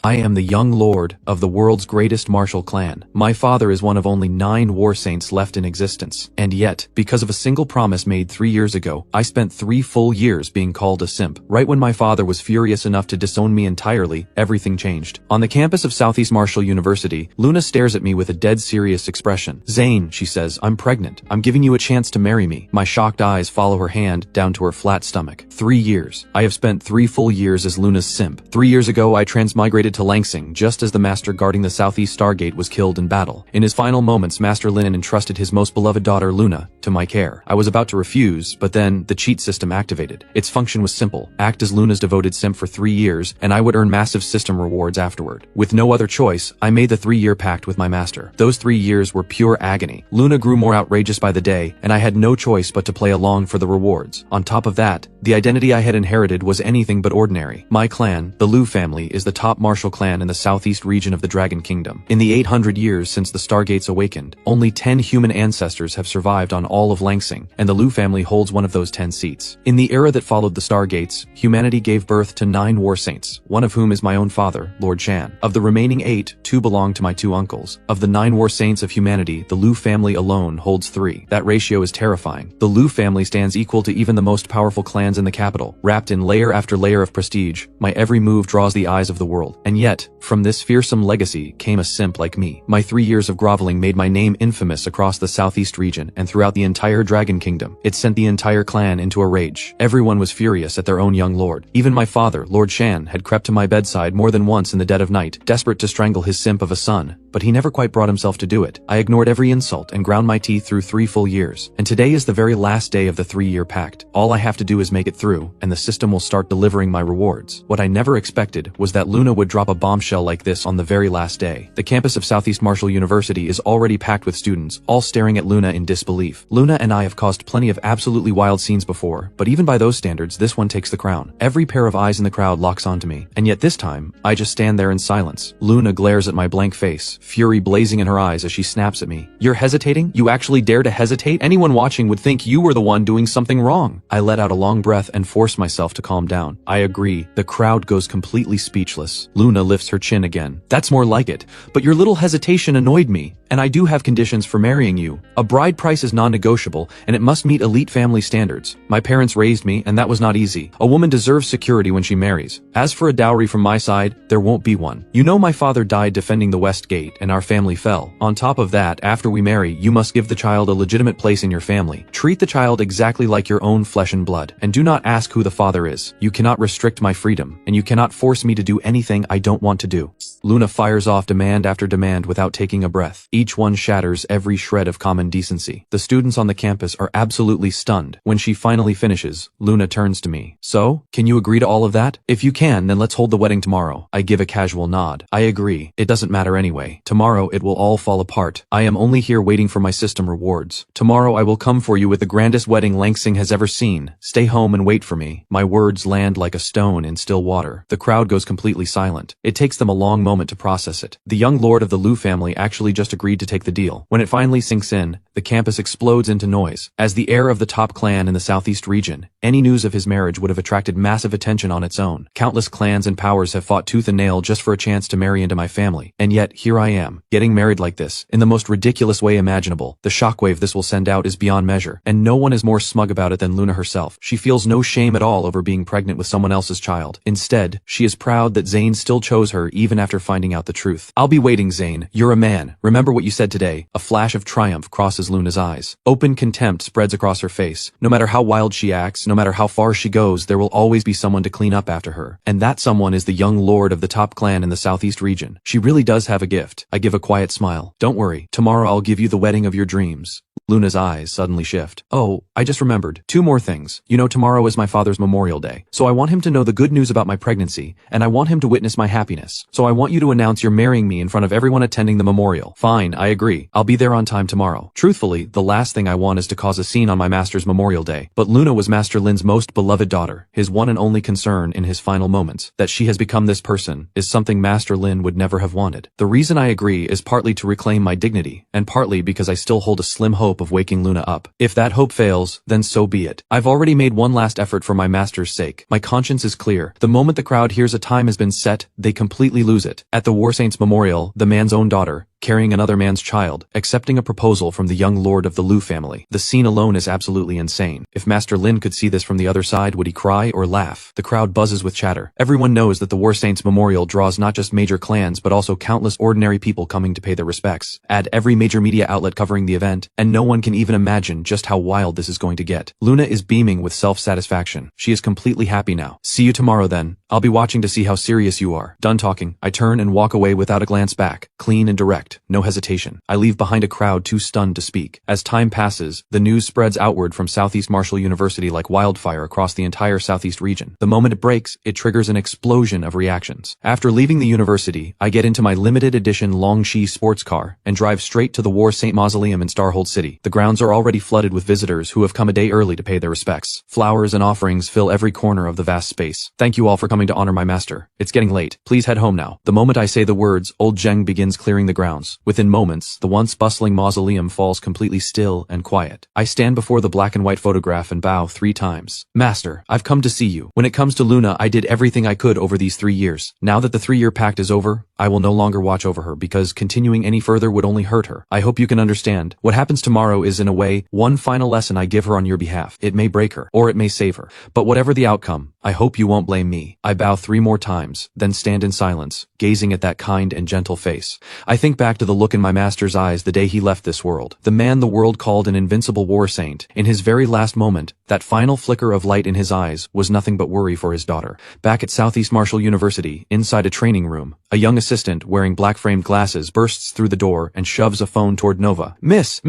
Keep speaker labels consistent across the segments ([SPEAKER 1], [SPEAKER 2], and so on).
[SPEAKER 1] I am the young lord of the world's greatest martial clan. My father is one of only 9 war saints left in existence. And yet, because of a single promise made 3 years ago, I spent 3 full years being called a simp. Right when my father was furious enough to disown me entirely, everything changed. On the campus of Southeast Martial University, Luna stares at me with a dead serious expression. "Zane," she says, "I'm pregnant. I'm giving you a chance to marry me." My shocked eyes follow her hand down to her flat stomach. 3 years. I have spent 3 full years as Luna's simp. 3 years ago, I transmigrated to Langsing just as the master guarding the Southeast Stargate was killed in battle. In his final moments, Master Lin entrusted his most beloved daughter, Luna, to my care. I was about to refuse, but then the cheat system activated. Its function was simple: act as Luna's devoted simp for 3 years, and I would earn massive system rewards afterward. With no other choice, I made the 3-year pact with my master. Those 3 years were pure agony. Luna grew more outrageous by the day, and I had no choice but to play along for the rewards. On top of that, the identity I had inherited was anything but ordinary. My clan, the Lu family, is the top martial clan in the southeast region of the Dragon Kingdom. In the 800 years since the Stargates awakened, only 10 human ancestors have survived on all of Langsing, and the Lu family holds one of those 10 seats. In the era that followed the Stargates, humanity gave birth to 9 war saints, one of whom is my own father, Lord Shan. Of the remaining 8, 2 belong to my 2 uncles. Of the 9 war saints of humanity, the Lu family alone holds 3. That ratio is terrifying. The Lu family stands equal to even the most powerful clans in the capital. Wrapped in layer after layer of prestige, my every move draws the eyes of the world. And yet, from this fearsome legacy came a simp like me. My 3 years of groveling made my name infamous across the southeast region and throughout the entire Dragon Kingdom. It sent the entire clan into a rage. Everyone was furious at their own young lord. Even my father, Lord Shan, had crept to my bedside more than once in the dead of night, desperate to strangle his simp of a son, but he never quite brought himself to do it. I ignored every insult and ground my teeth through 3 full years. And today is the very last day of the 3-year pact. All I have to do is make it through, and the system will start delivering my rewards. What I never expected was that Luna would drop a bombshell like this on the very last day. The campus of Southeast Martial University is already packed with students, all staring at Luna in disbelief. Luna and I have caused plenty of absolutely wild scenes before, but even by those standards, this one takes the crown. Every pair of eyes in the crowd locks onto me, and yet this time, I just stand there in silence. Luna glares at my blank face, fury blazing in her eyes as she snaps at me. "You're hesitating? You actually dare to hesitate? Anyone watching would think you were the one doing something wrong." I let out a long breath and force myself to calm down. I agree. The crowd goes completely speechless. Luna lifts her chin again. "That's more like it. But your little hesitation annoyed me, and I do have conditions for marrying you. A bride price is non-negotiable, and it must meet elite family standards. My parents raised me, and that was not easy. A woman deserves security when she marries. As for a dowry from my side, there won't be one. You know my father died defending the West Gate, and our family fell. On top of that, after we marry, you must give the child a legitimate place in your family. Treat the child exactly like your own flesh and blood, and do not ask who the father is. You cannot restrict my freedom, and you cannot force me to do anything I don't want to do." Luna fires off demand after demand without taking a breath. Each one shatters every shred of common decency. The students on the campus are absolutely stunned. When she finally finishes, Luna turns to me. "So, can you agree to all of that? If you can, then let's hold the wedding tomorrow." I give a casual nod. "I agree. It doesn't matter anyway. Tomorrow it will all fall apart. I am only here waiting for my system rewards. Tomorrow I will come for you with the grandest wedding Langsing has ever seen. Stay home and wait for me." My words land like a stone in still water. The crowd goes completely silent. It takes them a long moment to process it. The young lord of the Lu family actually just agreed to take the deal. When it finally sinks in, the campus explodes into noise. As the heir of the top clan in the southeast region, any news of his marriage would have attracted massive attention on its own. Countless clans and powers have fought tooth and nail just for a chance to marry into my family. And yet, here I am, getting married like this, in the most ridiculous way imaginable. The shockwave this will send out is beyond measure, and no one is more smug about it than Luna herself. She feels no shame at all over being pregnant with someone else's child. Instead, she is proud that Zane still chose her even after finding out the truth. "I'll be waiting, Zane. You're a man. Remember what you said today." A flash of triumph crosses Luna's eyes. Open contempt spreads across her face. No matter how wild she acts, no matter how far she goes, there will always be someone to clean up after her. And that someone is the young lord of the top clan in the southeast region. She really does have a gift. I give a quiet smile. "Don't worry. Tomorrow I'll give you the wedding of your dreams." Luna's eyes suddenly shift. "Oh, I just remembered. 2 more things. You know tomorrow is my father's Memorial Day. So I want him to know the good news about my pregnancy, and I want him to witness my happiness. So I want you to announce you're marrying me in front of everyone attending the memorial." "Fine, I agree. I'll be there on time tomorrow." Truthfully, the last thing I want is to cause a scene on my master's Memorial Day. But Luna was Master Lin's most beloved daughter, his one and only concern in his final moments. That she has become this person is something Master Lin would never have wanted. The reason I agree is partly to reclaim my dignity, and partly because I still hold a slim hope hope of waking Luna up. If that hope fails, then so be it. I've already made one last effort for my master's sake. My conscience is clear. The moment the crowd hears a time has been set, they completely lose it. At the War Saints Memorial, the man's own daughter, carrying another man's child, accepting a proposal from the young lord of the Liu family. The scene alone is absolutely insane. If Master Lin could see this from the other side, would he cry or laugh? The crowd buzzes with chatter. Everyone knows that the War Saints Memorial draws not just major clans but also countless ordinary people coming to pay their respects. Add every major media outlet covering the event, and no one can even imagine just how wild this is going to get. Luna is beaming with self-satisfaction. She is completely happy now. See you tomorrow then. I'll be watching to see how serious you are. Done talking, I turn and walk away without a glance back. Clean and direct. No hesitation. I leave behind a crowd too stunned to speak. As time passes, the news spreads outward from Southeast Martial University like wildfire across the entire Southeast region. The moment it breaks, it triggers an explosion of reactions. After leaving the university, I get into my limited edition Longxi sports car and drive straight to the War Saint Mausoleum in Starhold City. The grounds are already flooded with visitors who have come a day early to pay their respects. Flowers and offerings fill every corner of the vast space. Thank you all for coming to honor my master. It's getting late. Please head home now. The moment I say the words, old Zheng begins clearing the grounds. Within moments, the once bustling mausoleum falls completely still and quiet. I stand before the black and white photograph and bow 3 times. Master, I've come to see you. When it comes to Luna, I did everything I could over these 3 years. Now that the 3-year pact is over, I will no longer watch over her because continuing any further would only hurt her. I hope you can understand. What happens tomorrow is, in a way, one final lesson I give her on your behalf. It may break her, or it may save her. But whatever the outcome, I hope you won't blame me. I bow 3 more times, then stand in silence, gazing at that kind and gentle face. I think back to the look in my master's eyes the day he left this world. The man the world called an invincible war saint. In his very last moment, that final flicker of light in his eyes was nothing but worry for his daughter. Back at Southeast Martial University, inside a training room, a young assistant wearing black-framed glasses bursts through the door and shoves a phone toward Nova. Miss!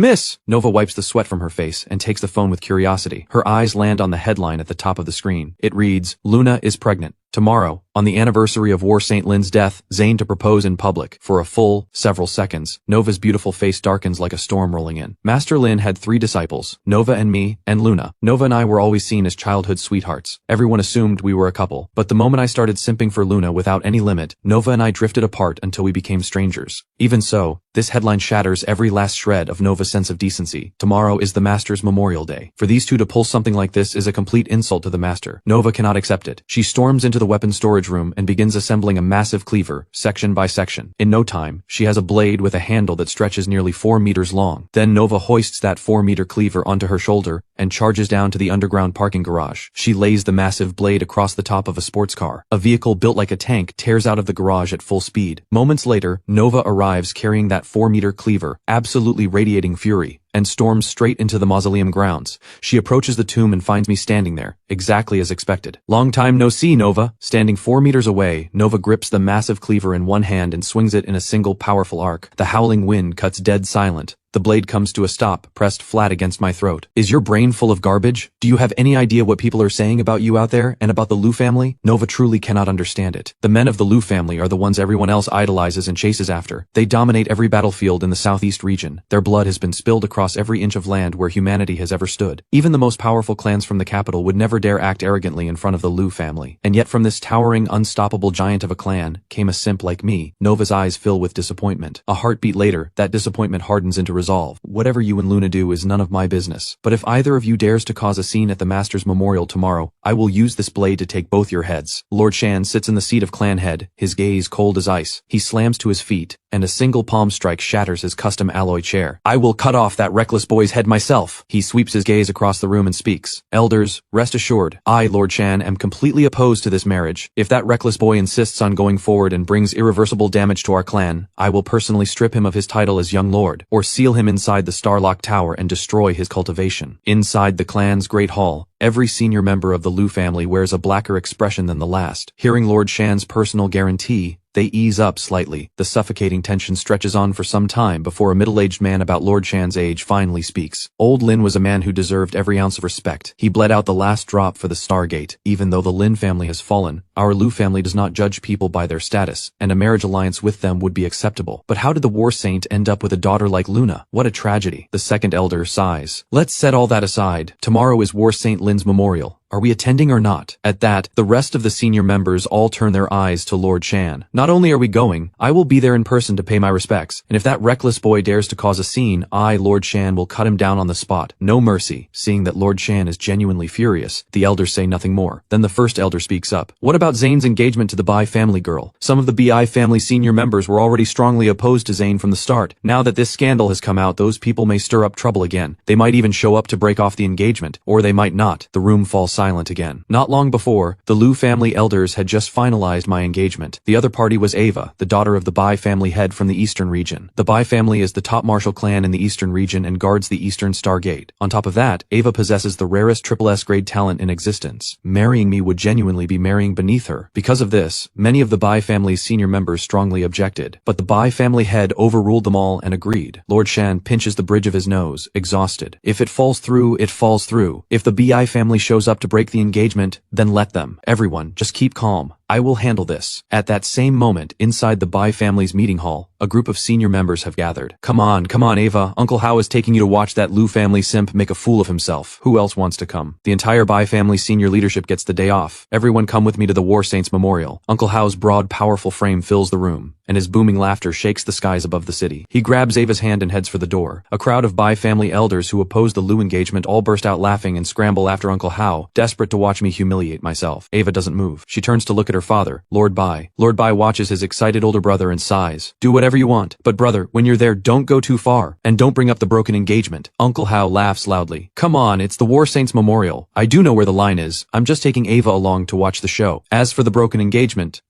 [SPEAKER 1] Nova wipes the sweat from her face and takes the phone with curiosity. Her eyes land on the headline at the top of the screen. It reads, Luna is pregnant. Tomorrow, on the anniversary of War Saint Lin's death, Zane to propose in public. For a full, several seconds, Nova's beautiful face darkens like a storm rolling in. Master Lin had 3 disciples, Nova and me, and Luna. Nova and I were always seen as childhood sweethearts. Everyone assumed we were a couple. But the moment I started simping for Luna without any limit, Nova and I drifted apart until we became strangers. Even so, this headline shatters every last shred of Nova's sense of decency. Tomorrow is the Master's Memorial Day. For these 2 to pull something like this is a complete insult to the Master. Nova cannot accept it. She storms into the weapons storage room and begins assembling a massive cleaver, section by section. In no time, she has a blade with a handle that stretches nearly 4 meters long. Then Nova hoists that 4-meter cleaver onto her shoulder and charges down to the underground parking garage. She lays the massive blade across the top of a sports car. A vehicle built like a tank tears out of the garage at full speed. Moments later, Nova arrives carrying that 4-meter cleaver, absolutely radiating fury, and storms straight into the mausoleum grounds. She approaches the tomb and finds me standing there, exactly as expected. Long time no see, Nova. Standing 4 meters away, Nova grips the massive cleaver in one hand and swings it in a single powerful arc. The howling wind cuts dead silent. The blade comes to a stop, pressed flat against my throat. Is your brain full of garbage? Do you have any idea what people are saying about you out there and about the Liu family? Nova truly cannot understand it. The men of the Liu family are the ones everyone else idolizes and chases after. They dominate every battlefield in the southeast region. Their blood has been spilled across every inch of land where humanity has ever stood. Even the most powerful clans from the capital would never dare act arrogantly in front of the Liu family. And yet from this towering, unstoppable giant of a clan came a simp like me. Nova's eyes fill with disappointment. A heartbeat later, that disappointment hardens into resolve. Whatever you and Luna do is none of my business. But if either of you dares to cause a scene at the Master's Memorial tomorrow, I will use this blade to take both your heads. Lord Shan sits in the seat of clan head, his gaze cold as ice. He slams to his feet, and a single palm strike shatters his custom alloy chair. I will cut off that reckless boy's head myself. He sweeps his gaze across the room and speaks. Elders, rest assured, I, Lord Shan, am completely opposed to this marriage. If that reckless boy insists on going forward and brings irreversible damage to our clan, I will personally strip him of his title as young lord, or seal him inside the Starlock Tower and destroy his cultivation. Inside the clan's great hall, every senior member of the Liu family wears a blacker expression than the last. Hearing Lord Shan's personal guarantee, they ease up slightly. The suffocating tension stretches on for some time before a middle-aged man about Lord Shan's age finally speaks. Old Lin was a man who deserved every ounce of respect. He bled out the last drop for the Stargate. Even though the Lin family has fallen, our Liu family does not judge people by their status, and a marriage alliance with them would be acceptable. But how did the War Saint end up with a daughter like Luna? What a tragedy. The second elder sighs. Let's set all that aside. Tomorrow is War Saint Lin's memorial. Are we attending or not? At that, the rest of the senior members all turn their eyes to Lord Shan. Not only are we going, I will be there in person to pay my respects, and if that reckless boy dares to cause a scene, I, Lord Shan, will cut him down on the spot. No mercy. Seeing that Lord Shan is genuinely furious, the elders say nothing more. Then the first elder speaks up. What about Zane's engagement to the Bai family girl? Some of the Bi family senior members were already strongly opposed to Zane from the start. Now that this scandal has come out, those people may stir up trouble again. They might even show up to break off the engagement, or they might not. The room falls silent again. Not long before, the Liu family elders had just finalized my engagement. The other party was Ava, the daughter of the Bai family head from the eastern region. The Bai family is the top martial clan in the eastern region and guards the eastern star gate. On top of that, Ava possesses the rarest SSS grade talent in existence. Marrying me would genuinely be marrying beneath her. Because of this, many of the Bai family's senior members strongly objected. But the Bai family head overruled them all and agreed. Lord Shan pinches the bridge of his nose, exhausted. If it falls through, it falls through. If the Bi family shows up to break the engagement, then let them. Everyone, just keep calm. I will handle this. At that same moment, inside the Bai family's meeting hall, a group of senior members have gathered. Come on, Ava. Uncle Hao is taking you to watch that Liu family simp make a fool of himself. Who else wants to come? The entire Bai family senior leadership gets the day off. Everyone come with me to the War Saints Memorial. Uncle Hao's broad, powerful frame fills the room, and his booming laughter shakes the skies above the city. He grabs Ava's hand and heads for the door. A crowd of Bai family elders who oppose the Liu engagement all burst out laughing and scramble after Uncle Hao, desperate to watch me humiliate myself. Ava doesn't move. She turns to look at her father, Lord Bai. Lord Bai watches his excited older brother and sighs. Do whatever you want, but brother, when you're there, don't go too far, and don't bring up the broken engagement. Uncle Hao laughs loudly. Come on, it's the War Saints Memorial. I do know where the line is. I'm just taking Ava along to watch the show. As for the broken engagement,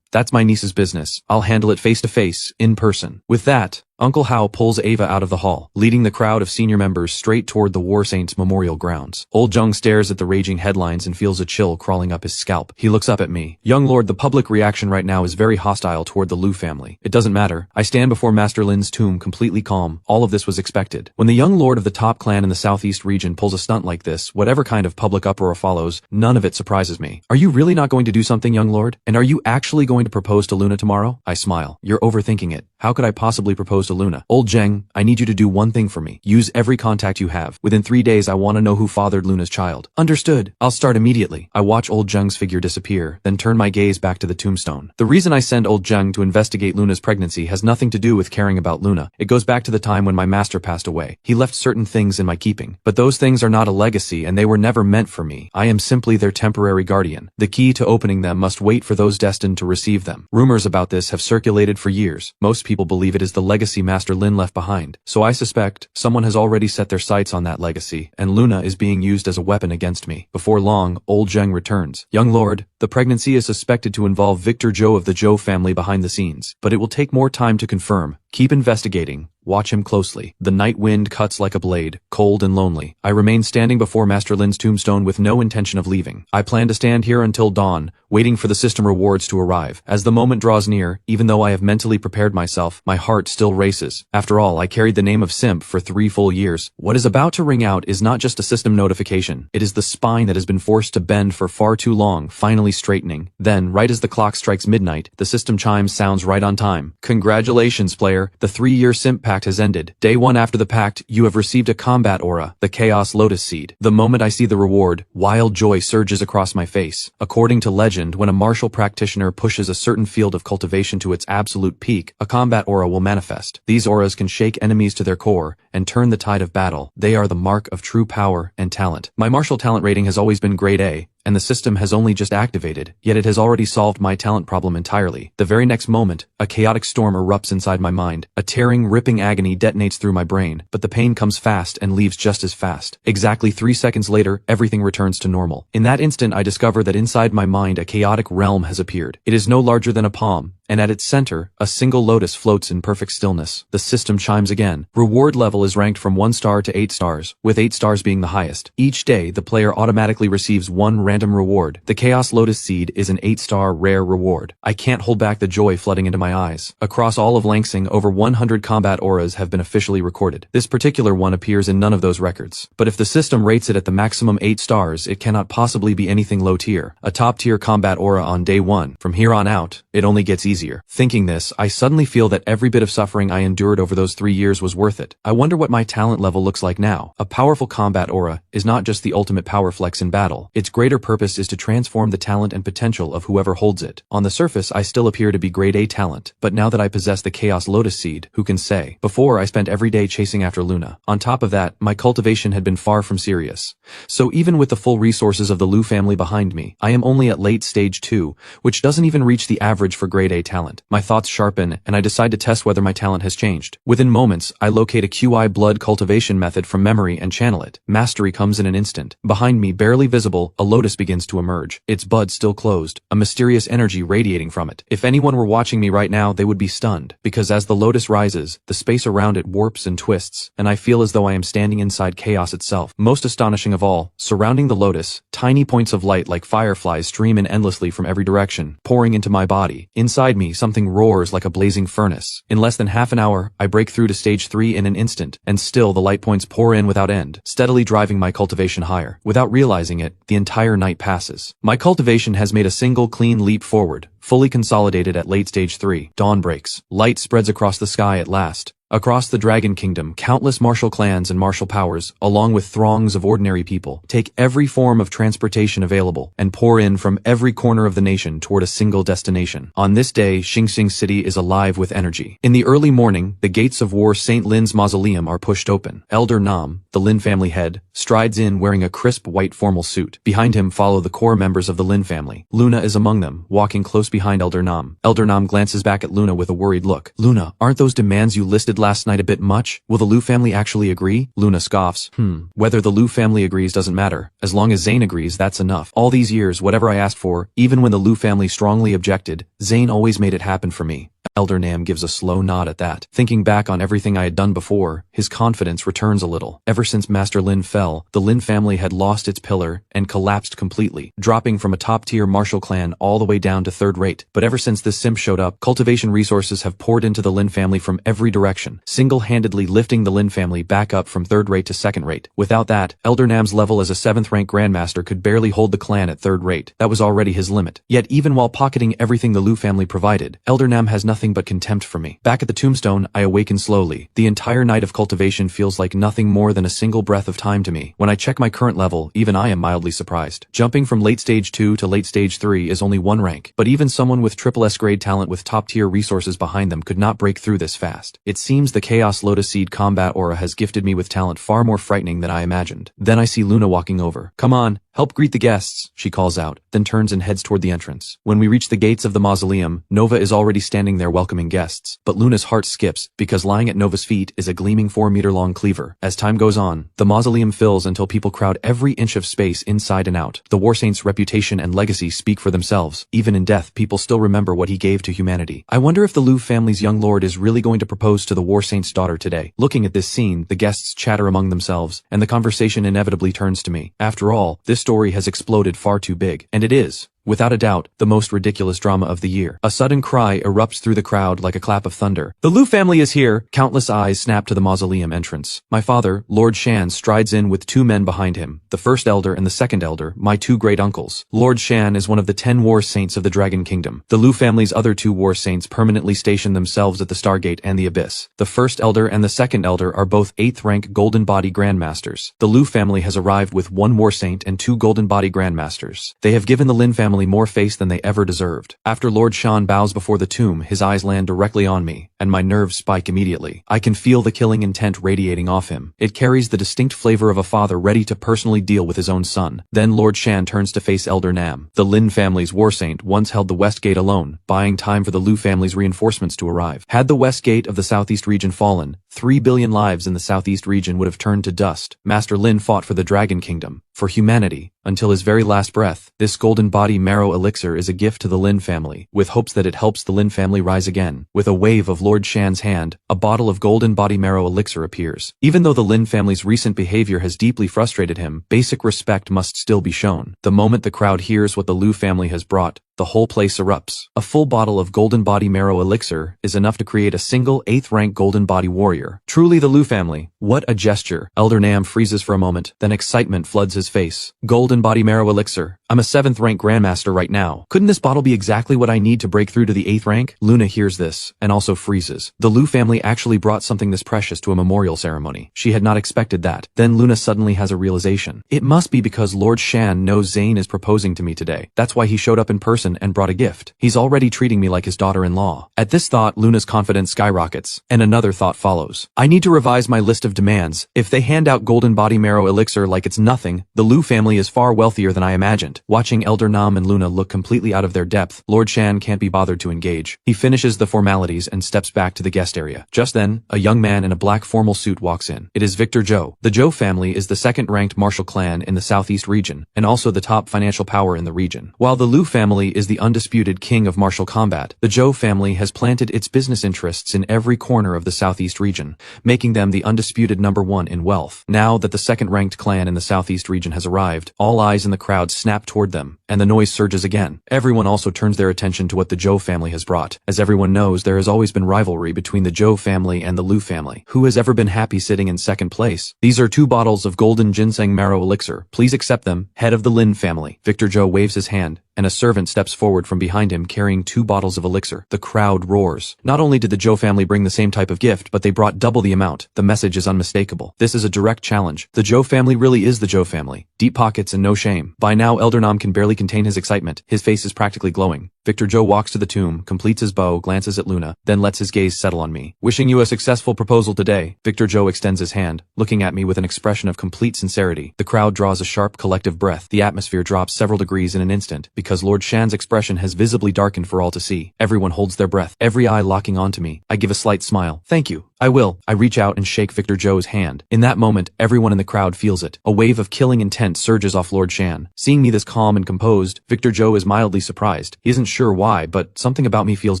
[SPEAKER 1] that's my niece's business. I'll handle it face to face, in person. With that, Uncle Hao pulls Ava out of the hall, leading the crowd of senior members straight toward the War Saints Memorial grounds. Old Jung stares at the raging headlines and feels a chill crawling up his scalp. He looks up at me. Young Lord, the public reaction right now is very hostile toward the Liu family. It doesn't matter. I stand before Master Lin's tomb completely calm. All of this was expected. When the young lord of the top clan in the southeast region pulls a stunt like this, whatever kind of public uproar follows, none of it surprises me. Are you really not going to do something, young lord? And are you actually going to propose to Luna tomorrow? I smile. You're overthinking it. How could I possibly propose to Luna? Old Zheng, I need you to do one thing for me. Use every contact you have. Within 3 days I want to know who fathered Luna's child. Understood. I'll start immediately. I watch Old Zheng's figure disappear, then turn my gaze back to the tombstone. The reason I send Old Zheng to investigate Luna's pregnancy has nothing to do with caring about Luna. It goes back to the time when my master passed away. He left certain things in my keeping. But those things are not a legacy and they were never meant for me. I am simply their temporary guardian. The key to opening them must wait for those destined to receive them. Rumors about this have circulated for years. Most people believe it is the legacy Master Lin left behind. So I suspect someone has already set their sights on that legacy, and Luna is being used as a weapon against me. Before long, Old Zheng returns. Young lord, the pregnancy is suspected to involve Victor Zhou of the Zhou family behind the scenes, but it will take more time to confirm. Keep investigating. Watch him closely. The night wind cuts like a blade, cold and lonely. I remain standing before Master Lin's tombstone with no intention of leaving. I plan to stand here until dawn, waiting for the system rewards to arrive. As the moment draws near, even though I have mentally prepared myself, my heart still races. After all, I carried the name of Simp for 3 full years. What is about to ring out is not just a system notification. It is the spine that has been forced to bend for far too long, finally straightening. Then, right as the clock strikes midnight, the system chimes sounds right on time. Congratulations, player. The 3-year Simp pact has ended. Day 1 after the pact, you have received a combat aura, the Chaos Lotus Seed. The moment I see the reward, wild joy surges across my face. According to legend, when a martial practitioner pushes a certain field of cultivation to its absolute peak, a combat aura will manifest. These auras can shake enemies to their core and turn the tide of battle. They are the mark of true power and talent. My martial talent rating has always been grade A, and the system has only just activated, yet it has already solved my talent problem entirely. The very next moment, a chaotic storm erupts inside my mind. A tearing, ripping agony detonates through my brain, but the pain comes fast and leaves just as fast. Exactly 3 seconds later, everything returns to normal. In that instant, I discover that inside my mind a chaotic realm has appeared. It is no larger than a palm, and at its center, a single lotus floats in perfect stillness. The system chimes again. Reward level is ranked from 1 star to 8 stars, with 8 stars being the highest. Each day, the player automatically receives 1 random reward. The Chaos Lotus Seed is an 8-star rare reward. I can't hold back the joy flooding into my eyes. Across all of Langsing, over 100 combat auras have been officially recorded. This particular one appears in none of those records. But if the system rates it at the maximum 8 stars, it cannot possibly be anything low tier. A top tier combat aura on day 1. From here on out, it only gets easier. easier. Thinking this, I suddenly feel that every bit of suffering I endured over those 3 years was worth it. I wonder what my talent level looks like now. A powerful combat aura is not just the ultimate power flex in battle. Its greater purpose is to transform the talent and potential of whoever holds it. On the surface, I still appear to be grade A talent, but now that I possess the Chaos Lotus Seed, who can say? Before, I spent every day chasing after Luna. On top of that, my cultivation had been far from serious. So even with the full resources of the Lu family behind me, I am only at late stage 2, which doesn't even reach the average for grade A talent. My thoughts sharpen, and I decide to test whether my talent has changed. Within moments, I locate a QI blood cultivation method from memory and channel it. Mastery comes in an instant. Behind me, barely visible, a lotus begins to emerge. Its bud still closed, a mysterious energy radiating from it. If anyone were watching me right now, they would be stunned, because as the lotus rises, the space around it warps and twists, and I feel as though I am standing inside chaos itself. Most astonishing of all, surrounding the lotus, tiny points of light like fireflies stream in endlessly from every direction, pouring into my body. Inside me, something roars like a blazing furnace. In less than half an hour, I break through to stage 3 in an instant, and still the light points pour in without end, steadily driving my cultivation higher. Without realizing it, the entire night passes. My cultivation has made a single clean leap forward, fully consolidated at late stage 3. Dawn breaks. Light spreads across the sky at last. Across the Dragon Kingdom, countless martial clans and martial powers, along with throngs of ordinary people, take every form of transportation available and pour in from every corner of the nation toward a single destination. On this day, Xing Xing City is alive with energy. In the early morning, the gates of War St. Lin's mausoleum are pushed open. Elder Nam, the Lin family head, strides in wearing a crisp white formal suit. Behind him follow the core members of the Lin family. Luna is among them, walking close behind Elder Nam. Elder Nam glances back at Luna with a worried look. Luna, aren't those demands you listed last night a bit much? Will the Lu family actually agree? Luna scoffs. Whether the Lu family agrees doesn't matter. As long as Zane agrees, that's enough. All these years, whatever I asked for, even when the Lu family strongly objected, Zane always made it happen for me. Elder Nam gives a slow nod at that. Thinking back on everything I had done before, his confidence returns a little. Ever since Master Lin fell, the Lin family had lost its pillar and collapsed completely, dropping from a top-tier martial clan all the way down to third rate. But ever since this simp showed up, cultivation resources have poured into the Lin family from every direction, single-handedly lifting the Lin family back up from third rate to second rate. Without that, Elder Nam's level as a 7th rank grandmaster could barely hold the clan at third rate. That was already his limit. Yet even while pocketing everything the Lu family provided, Elder Nam has nothing but contempt for me. Back at the tombstone, I awaken slowly. The entire night of cultivation feels like nothing more than a single breath of time to me. When I check my current level, even I am mildly surprised. Jumping from late stage 2 to late stage 3 is only 1 rank, but even someone with triple S grade talent with top tier resources behind them could not break through this fast. It seems the Chaos Lotus Seed combat aura has gifted me with talent far more frightening than I imagined. Then I see Luna walking over. Come on, help greet the guests, she calls out, then turns and heads toward the entrance. When we reach the gates of the mausoleum, Nova is already standing there welcoming guests. But Luna's heart skips, because lying at Nova's feet is a gleaming 4-meter-long cleaver. As time goes on, the mausoleum fills until people crowd every inch of space inside and out. The War Saint's reputation and legacy speak for themselves. Even in death, people still remember what he gave to humanity. I wonder if the Lu family's young lord is really going to propose to the War Saint's daughter today. Looking at this scene, the guests chatter among themselves, and the conversation inevitably turns to me. After all, this story has exploded far too big. And it is, without a doubt, the most ridiculous drama of the year. A sudden cry erupts through the crowd like a clap of thunder. The Lu family is here! Countless eyes snap to the mausoleum entrance. My father, Lord Shan, strides in with 2 men behind him, the first elder and the second elder, my 2 great uncles. Lord Shan is one of the 10 war saints of the Dragon Kingdom. The Lu family's other 2 war saints permanently station themselves at the Stargate and the Abyss. The first elder and the second elder are both 8th rank Golden Body Grandmasters. The Lu family has arrived with 1 war saint and 2 Golden Body Grandmasters. They have given the Lin family more face than they ever deserved. After Lord Shan bows before the tomb, his eyes land directly on me, and my nerves spike immediately. I can feel the killing intent radiating off him. It carries the distinct flavor of a father ready to personally deal with his own son. Then Lord Shan turns to face Elder Nam. The Lin family's war saint once held the West Gate alone, buying time for the Lu family's reinforcements to arrive. Had the West Gate of the Southeast region fallen, 3 billion lives in the Southeast region would have turned to dust. Master Lin fought for the Dragon Kingdom, for humanity, until his very last breath. This golden body marrow elixir is a gift to the Lin family, with hopes that it helps the Lin family rise again. With a wave of Lord Shan's hand, a bottle of golden body marrow elixir appears. Even though the Lin family's recent behavior has deeply frustrated him, basic respect must still be shown. The moment the crowd hears what the Lu family has brought, the whole place erupts. A full bottle of golden body marrow elixir is enough to create a single 8th rank golden body warrior. Truly the Liu family. What a gesture. Elder Nam freezes for a moment, then excitement floods his face. Golden body marrow elixir. I'm a 7th rank grandmaster right now. Couldn't this bottle be exactly what I need to break through to the 8th rank? Luna hears this, and also freezes. The Liu family actually brought something this precious to a memorial ceremony. She had not expected that. Then Luna suddenly has a realization. It must be because Lord Shan knows Zane is proposing to me today. That's why he showed up in person and brought a gift. He's already treating me like his daughter-in-law. At this thought, Luna's confidence skyrockets, and another thought follows. I need to revise my list of demands. If they hand out golden body marrow elixir like it's nothing, the Liu family is far wealthier than I imagined. Watching Elder Nam and Luna look completely out of their depth, Lord Shan can't be bothered to engage. He finishes the formalities and steps back to the guest area. Just then, a young man in a black formal suit walks in. It is Victor Zhou. The Zhou family is the 2nd-ranked martial clan in the southeast region, and also the top financial power in the region. While the Liu family is the undisputed king of martial combat, the Zhou family has planted its business interests in every corner of the southeast region, making them the undisputed #1 in wealth. Now that the 2nd-ranked clan in the southeast region has arrived, all eyes in the crowd snap toward them, and the noise surges again. Everyone also turns their attention to what the Zhou family has brought. As everyone knows, there has always been rivalry between the Zhou family and the Liu family. Who has ever been happy sitting in 2nd place? These are 2 bottles of golden ginseng marrow elixir. Please accept them, head of the Lin family. Victor Zhou waves his hand, and a servant steps forward from behind him carrying 2 bottles of elixir. The crowd roars. Not only did the Zhou family bring the same type of gift, but they brought double the amount. The message is unmistakable. This is a direct challenge. The Zhou family really is the Zhou family. Deep pockets and no shame. By now, Elder Nam can barely contain his excitement. His face is practically glowing. Victor Zhou walks to the tomb, completes his bow, glances at Luna, then lets his gaze settle on me. Wishing you a successful proposal today. Victor Zhou extends his hand, looking at me with an expression of complete sincerity. The crowd draws a sharp collective breath. The atmosphere drops several degrees in an instant, because Lord Shan's expression has visibly darkened for all to see. Everyone holds their breath, every eye locking onto me. I give a slight smile. Thank you. I will. I reach out and shake Victor Zhou's hand. In that moment, everyone in the crowd feels it. A wave of killing intent surges off Lord Shan. Seeing me this calm and composed, Victor Zhou is mildly surprised. He isn't sure why, but something about me feels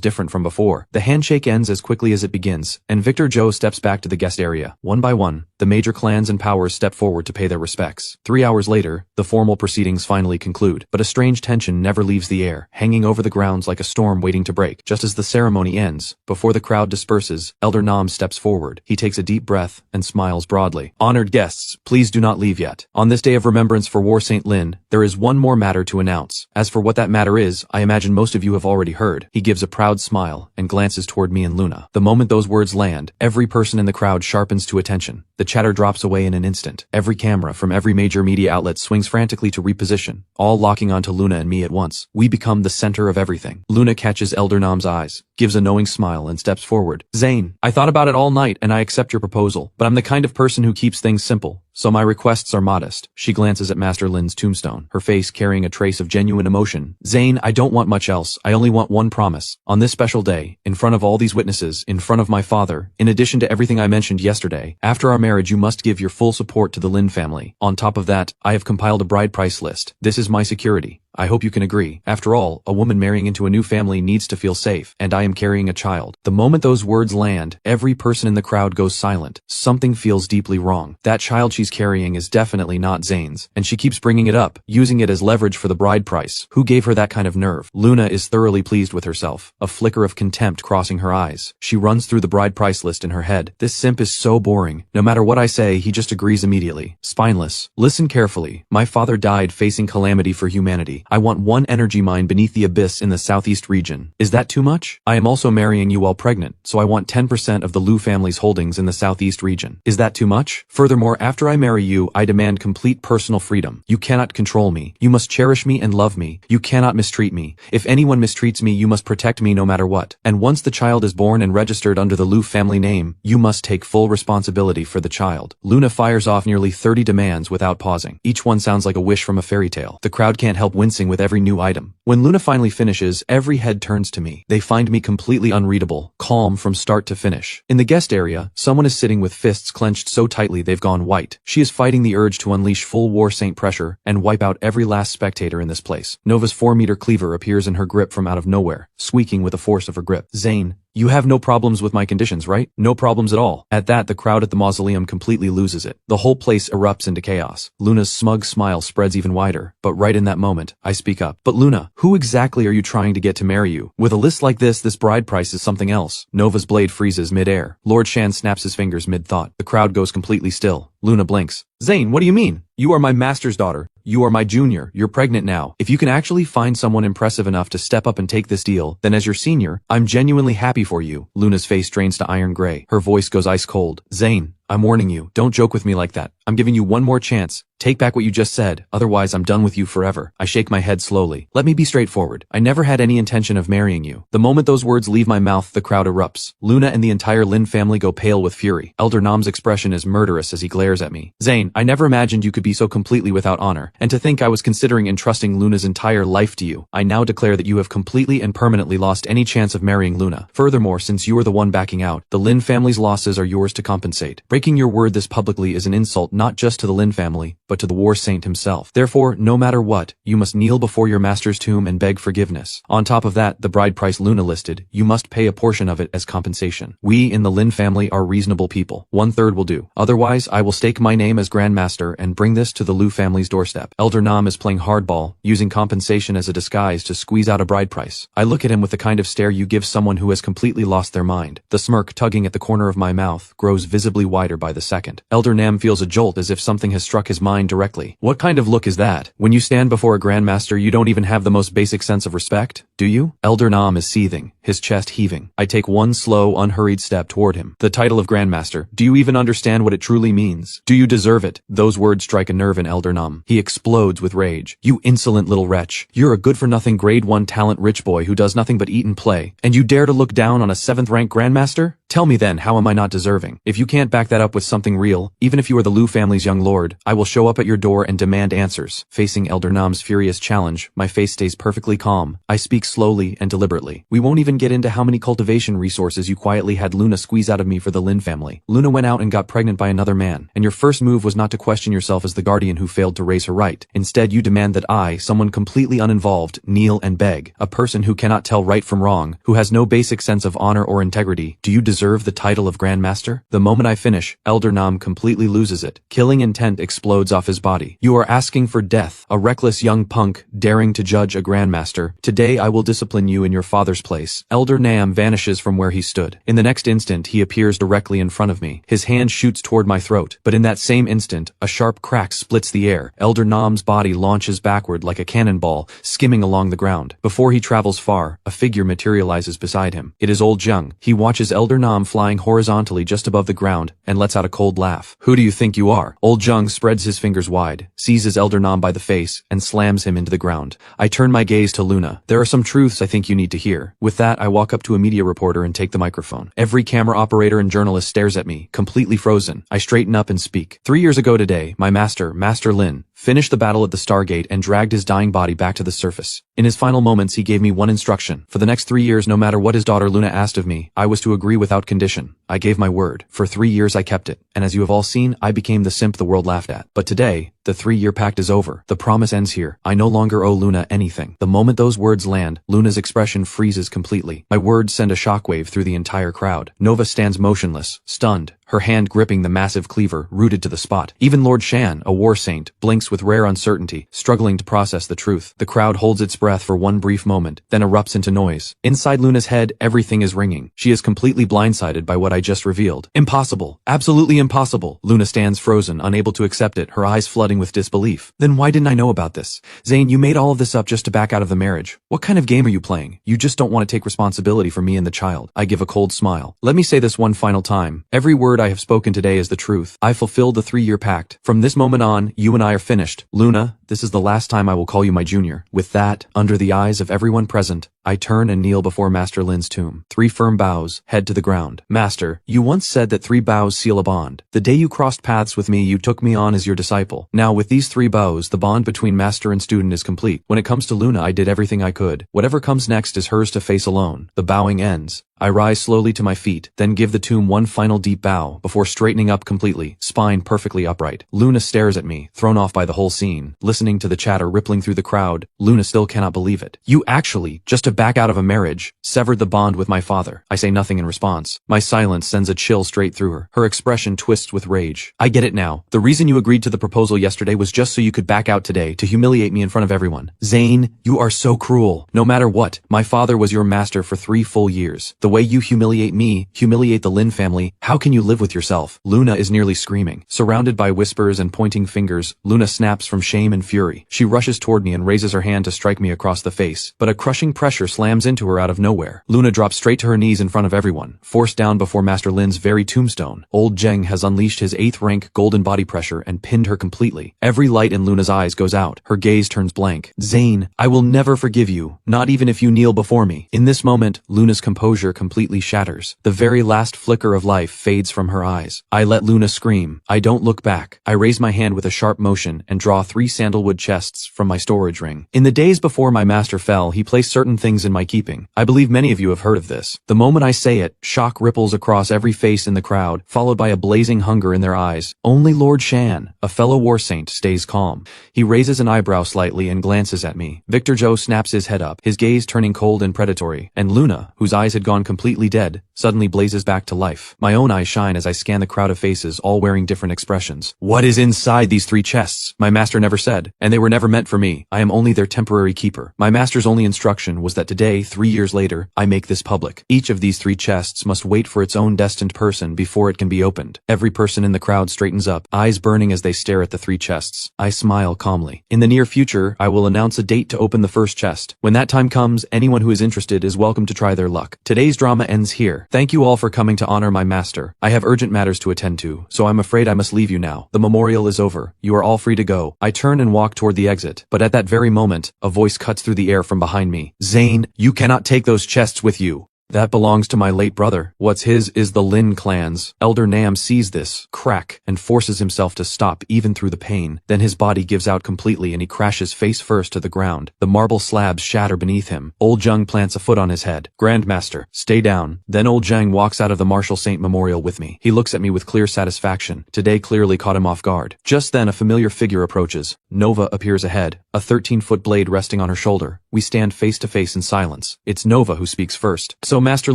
[SPEAKER 1] different from before. The handshake ends as quickly as it begins, and Victor Zhou steps back to the guest area. One by one, the major clans and powers step forward to pay their respects. 3 hours later, the formal proceedings finally conclude, but a strange tension never leaves the air, hanging over the grounds like a storm waiting to break. Just as the ceremony ends, before the crowd disperses, Elder Nam steps forward. He takes a deep breath and smiles broadly. Honored guests, please do not leave yet. On this day of remembrance for War Saint Lin, there is one more matter to announce. As for what that matter is, I imagine most of you have already heard. He gives a proud smile and glances toward me and Luna. The moment those words land, every person in the crowd sharpens to attention. The chatter drops away in an instant. Every camera from every major media outlet swings frantically to reposition, all locking onto Luna and me at once. We become the center of everything. Luna catches Elder Nam's eyes, gives a knowing smile and steps forward. Zane, I thought about it all night and I accept your proposal, but I'm the kind of person who keeps things simple. So my requests are modest. She glances at Master Lin's tombstone, her face carrying a trace of genuine emotion. Zane, I don't want much else. I only want one promise. On this special day, in front of all these witnesses, in front of my father, in addition to everything I mentioned yesterday, after our marriage you must give your full support to the Lin family. On top of that, I have compiled a bride price list. This is my security. I hope you can agree. After all, a woman marrying into a new family needs to feel safe, and I am carrying a child. The moment those words land, every person in the crowd goes silent. Something feels deeply wrong. That child she's carrying is definitely not Zane's, and she keeps bringing it up, using it as leverage for the bride price. Who gave her that kind of nerve? Luna is thoroughly pleased with herself, a flicker of contempt crossing her eyes. She runs through the bride price list in her head. This simp is so boring. No matter what I say, he just agrees immediately. Spineless. Listen carefully. My father died facing calamity for humanity. I want one energy mine beneath the abyss in the southeast region. Is that too much? I am also marrying you while pregnant, so I want 10% of the Liu family's holdings in the southeast region. Is that too much? Furthermore, after I marry you, I demand complete personal freedom. You cannot control me. You must cherish me and love me. You cannot mistreat me. If anyone mistreats me, you must protect me no matter what. And once the child is born and registered under the Liu family name, you must take full responsibility for the child. Luna fires off nearly 30 demands without pausing. Each one sounds like a wish from a fairy tale. The crowd can't help wincing with every new item. When Luna finally finishes, every head turns to me. They find me completely unreadable, calm from start to finish. In the guest area, someone is sitting with fists clenched so tightly they've gone white. She is fighting the urge to unleash full War Saint pressure and wipe out every last spectator in this place. Nova's 4-meter cleaver appears in her grip from out of nowhere, squeaking with the force of her grip. Zane, You have no problems with my conditions, right? No problems at all. At that, the crowd at the mausoleum completely loses it. The whole place erupts into chaos. Luna's smug smile spreads even wider, but right in that moment, I speak up. But Luna, who exactly are you trying to get to marry you? With a list like this bride price is something else. Nova's blade freezes mid-air. Lord Shan snaps his fingers mid-thought. The crowd goes completely still. Luna blinks. Zane, what do you mean? You are my master's daughter. You are my junior. You're pregnant now. If you can actually find someone impressive enough to step up and take this deal, then as your senior, I'm genuinely happy for you. Luna's face drains to iron gray. Her voice goes ice cold. Zane, I'm warning you. Don't joke with me like that. I'm giving you one more chance. Take back what you just said, otherwise I'm done with you forever. I shake my head slowly. Let me be straightforward. I never had any intention of marrying you. The moment those words leave my mouth, the crowd erupts. Luna and the entire Lin family go pale with fury. Elder Nam's expression is murderous as he glares at me. Zane, I never imagined you could be so completely without honor, and to think I was considering entrusting Luna's entire life to you. I now declare that you have completely and permanently lost any chance of marrying Luna. Furthermore, since you are the one backing out, the Lin family's losses are yours to compensate. Breaking your word this publicly is an insult not just to the Lin family, but to the war saint himself. Therefore, no matter what, you must kneel before your master's tomb and beg forgiveness. On top of that, the bride price Luna listed, you must pay a portion of it as compensation. We in the Lin family are reasonable people. 1/3 will do. Otherwise, I will stake my name as Grandmaster and bring this to the Lu family's doorstep. Elder Nam is playing hardball, using compensation as a disguise to squeeze out a bride price. I look at him with the kind of stare you give someone who has completely lost their mind. The smirk tugging at the corner of my mouth grows visibly wider by the second. Elder Nam feels a jolt as if something has struck his mind directly. What kind of look is that? When you stand before a grandmaster, you don't even have the most basic sense of respect, do you? Elder Nam is seething, his chest heaving. I take one slow, unhurried step toward him. The title of grandmaster. Do you even understand what it truly means? Do you deserve it? Those words strike a nerve in Elder Nam. He explodes with rage. You insolent little wretch. You're a good-for-nothing grade 1 talent rich boy who does nothing but eat and play, and you dare to look down on a 7th rank grandmaster? Tell me then, how am I not deserving? If you can't back that up with something real, even if you are the Lu family's young lord, I will show up at your door and demand answers. Facing Elder Nam's furious challenge, my face stays perfectly calm. I speak slowly and deliberately. We won't even get into how many cultivation resources you quietly had Luna squeeze out of me for the Lin family. Luna went out and got pregnant by another man, and your first move was not to question yourself as the guardian who failed to raise her right. Instead, you demand that I, someone completely uninvolved, kneel and beg. A person who cannot tell right from wrong, who has no basic sense of honor or integrity. Do you deserve the title of Grandmaster? The moment I finish, Elder Nam completely loses it. Killing intent explodes off his body. You are asking for death, a reckless young punk daring to judge a Grandmaster. Today I will discipline you in your father's place. Elder Nam vanishes from where he stood. In the next instant, he appears directly in front of me. His hand shoots toward my throat, but in that same instant, a sharp crack splits the air. Elder Nam's body launches backward like a cannonball, skimming along the ground. Before he travels far, a figure materializes beside him. It is old Zheng. He watches Elder Nam flying horizontally just above the ground and lets out a cold laugh. Who do you think you are? Old Zheng spreads his fingers wide, seizes Elder Nam by the face, and slams him into the ground. I turn my gaze to Luna. There are some truths I think you need to hear. With that, I walk up to a media reporter and take the microphone. Every camera operator and journalist stares at me, completely frozen. I straighten up and speak. 3 years ago today, my master, Master Lin, finished the battle at the Stargate and dragged his dying body back to the surface. In his final moments, he gave me one instruction. For the next 3 years, no matter what his daughter Luna asked of me, I was to agree without condition. I gave my word. For 3 years I kept it, and as you have all seen, I became the simp the world laughed at. But today, the 3-year pact is over. The promise ends here. I no longer owe Luna anything. The moment those words land, Luna's expression freezes completely. My words send a shockwave through the entire crowd. Nova stands motionless, stunned, her hand gripping the massive cleaver, rooted to the spot. Even Lord Shan, a war saint, blinks with rare uncertainty, struggling to process the truth. The crowd holds its breath for one brief moment, then erupts into noise. Inside Luna's head, everything is ringing. She is completely blindsided by what I just revealed. Impossible. Absolutely impossible. Luna stands frozen, unable to accept it, her eyes flooding with disbelief. Then why didn't I know about this? Zane, you made all of this up just to back out of the marriage. What kind of game are you playing? You just don't want to take responsibility for me and the child. I give a cold smile. Let me say this one final time. Every word I have spoken today is the truth. I fulfilled the 3-year pact. From this moment on, you and I are finished. Luna, this is the last time I will call you my junior. With that, under the eyes of everyone present, I turn and kneel before Master Lin's tomb. 3 firm bows, head to the ground. Master, you once said that 3 bows seal a bond. The day you crossed paths with me, you took me on as your disciple. Now with these 3 bows, the bond between master and student is complete. When it comes to Luna, I did everything I could. Whatever comes next is hers to face alone. The bowing ends. I rise slowly to my feet, then give the tomb one final deep bow, before straightening up completely, spine perfectly upright. Luna stares at me, thrown off by the whole scene. Listening to the chatter rippling through the crowd, Luna still cannot believe it. You actually, just to back out of a marriage, severed the bond with my father. I say nothing in response. My silence sends a chill straight through her. Her expression twists with rage. I get it now. The reason you agreed to the proposal yesterday was just so you could back out today, to humiliate me in front of everyone. Zane, you are so cruel. No matter what, my father was your master for 3 full years. The way you humiliate me, humiliate the Lin family, how can you live with yourself? Luna is nearly screaming. Surrounded by whispers and pointing fingers, Luna snaps from shame and fury. She rushes toward me and raises her hand to strike me across the face, but a crushing pressure slams into her out of nowhere. Luna drops straight to her knees in front of everyone, forced down before Master Lin's very tombstone. Old Zheng has unleashed his 8th rank golden body pressure and pinned her completely. Every light in Luna's eyes goes out. Her gaze turns blank. Zane, I will never forgive you, not even if you kneel before me. In this moment, Luna's composure completely shatters. The very last flicker of life fades from her eyes. I let Luna scream. I don't look back. I raise my hand with a sharp motion and draw 3 sandalwood chests from my storage ring. In the days before my master fell, he placed certain things in my keeping. I believe many of you have heard of this. The moment I say it, shock ripples across every face in the crowd, followed by a blazing hunger in their eyes. Only Lord Shan, a fellow war saint, stays calm. He raises an eyebrow slightly and glances at me. Victor Zhou snaps his head up, his gaze turning cold and predatory, and Luna, whose eyes had gone completely dead, suddenly blazes back to life. My own eyes shine as I scan the crowd of faces, all wearing different expressions. What is inside these 3 chests? My master never said, and they were never meant for me. I am only their temporary keeper. My master's only instruction was that today, 3 years later, I make this public. Each of these 3 chests must wait for its own destined person before it can be opened. Every person in the crowd straightens up, eyes burning as they stare at the 3 chests. I smile calmly. In the near future, I will announce a date to open the first chest. When that time comes, anyone who is interested is welcome to try their luck. Today's drama ends here. Thank you all for coming to honor my master. I have urgent matters to attend to, so I'm afraid I must leave you now. The memorial is over. You are all free to go. I turn and walk toward the exit, but at that very moment, a voice cuts through the air from behind me. Zane, you cannot take those chests with you. That belongs to my late brother. What's his is the Lin clan's. Elder Nam sees this, crack, and forces himself to stop even through the pain. Then his body gives out completely and he crashes face first to the ground. The marble slabs shatter beneath him. Old Zheng plants a foot on his head. Grandmaster, stay down. Then Old Zheng walks out of the Martial Saint Memorial with me. He looks at me with clear satisfaction. Today clearly caught him off guard. Just then a familiar figure approaches. Nova appears ahead, a 13-foot blade resting on her shoulder. We stand face to face in silence. It's Nova who speaks first. So Master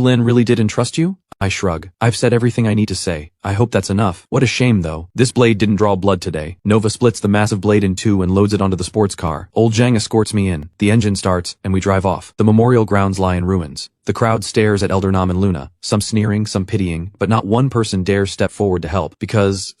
[SPEAKER 1] Lin really did entrust you? I shrug. I've said everything I need to say. I hope that's enough. What a shame though. This blade didn't draw blood today. Nova splits the massive blade in 2 and loads it onto the sports car. Old Zheng escorts me in. The engine starts, and we drive off. The memorial grounds lie in ruins. The crowd stares at Elder Nam and Luna, some sneering, some pitying, but not one person dares step forward to help, because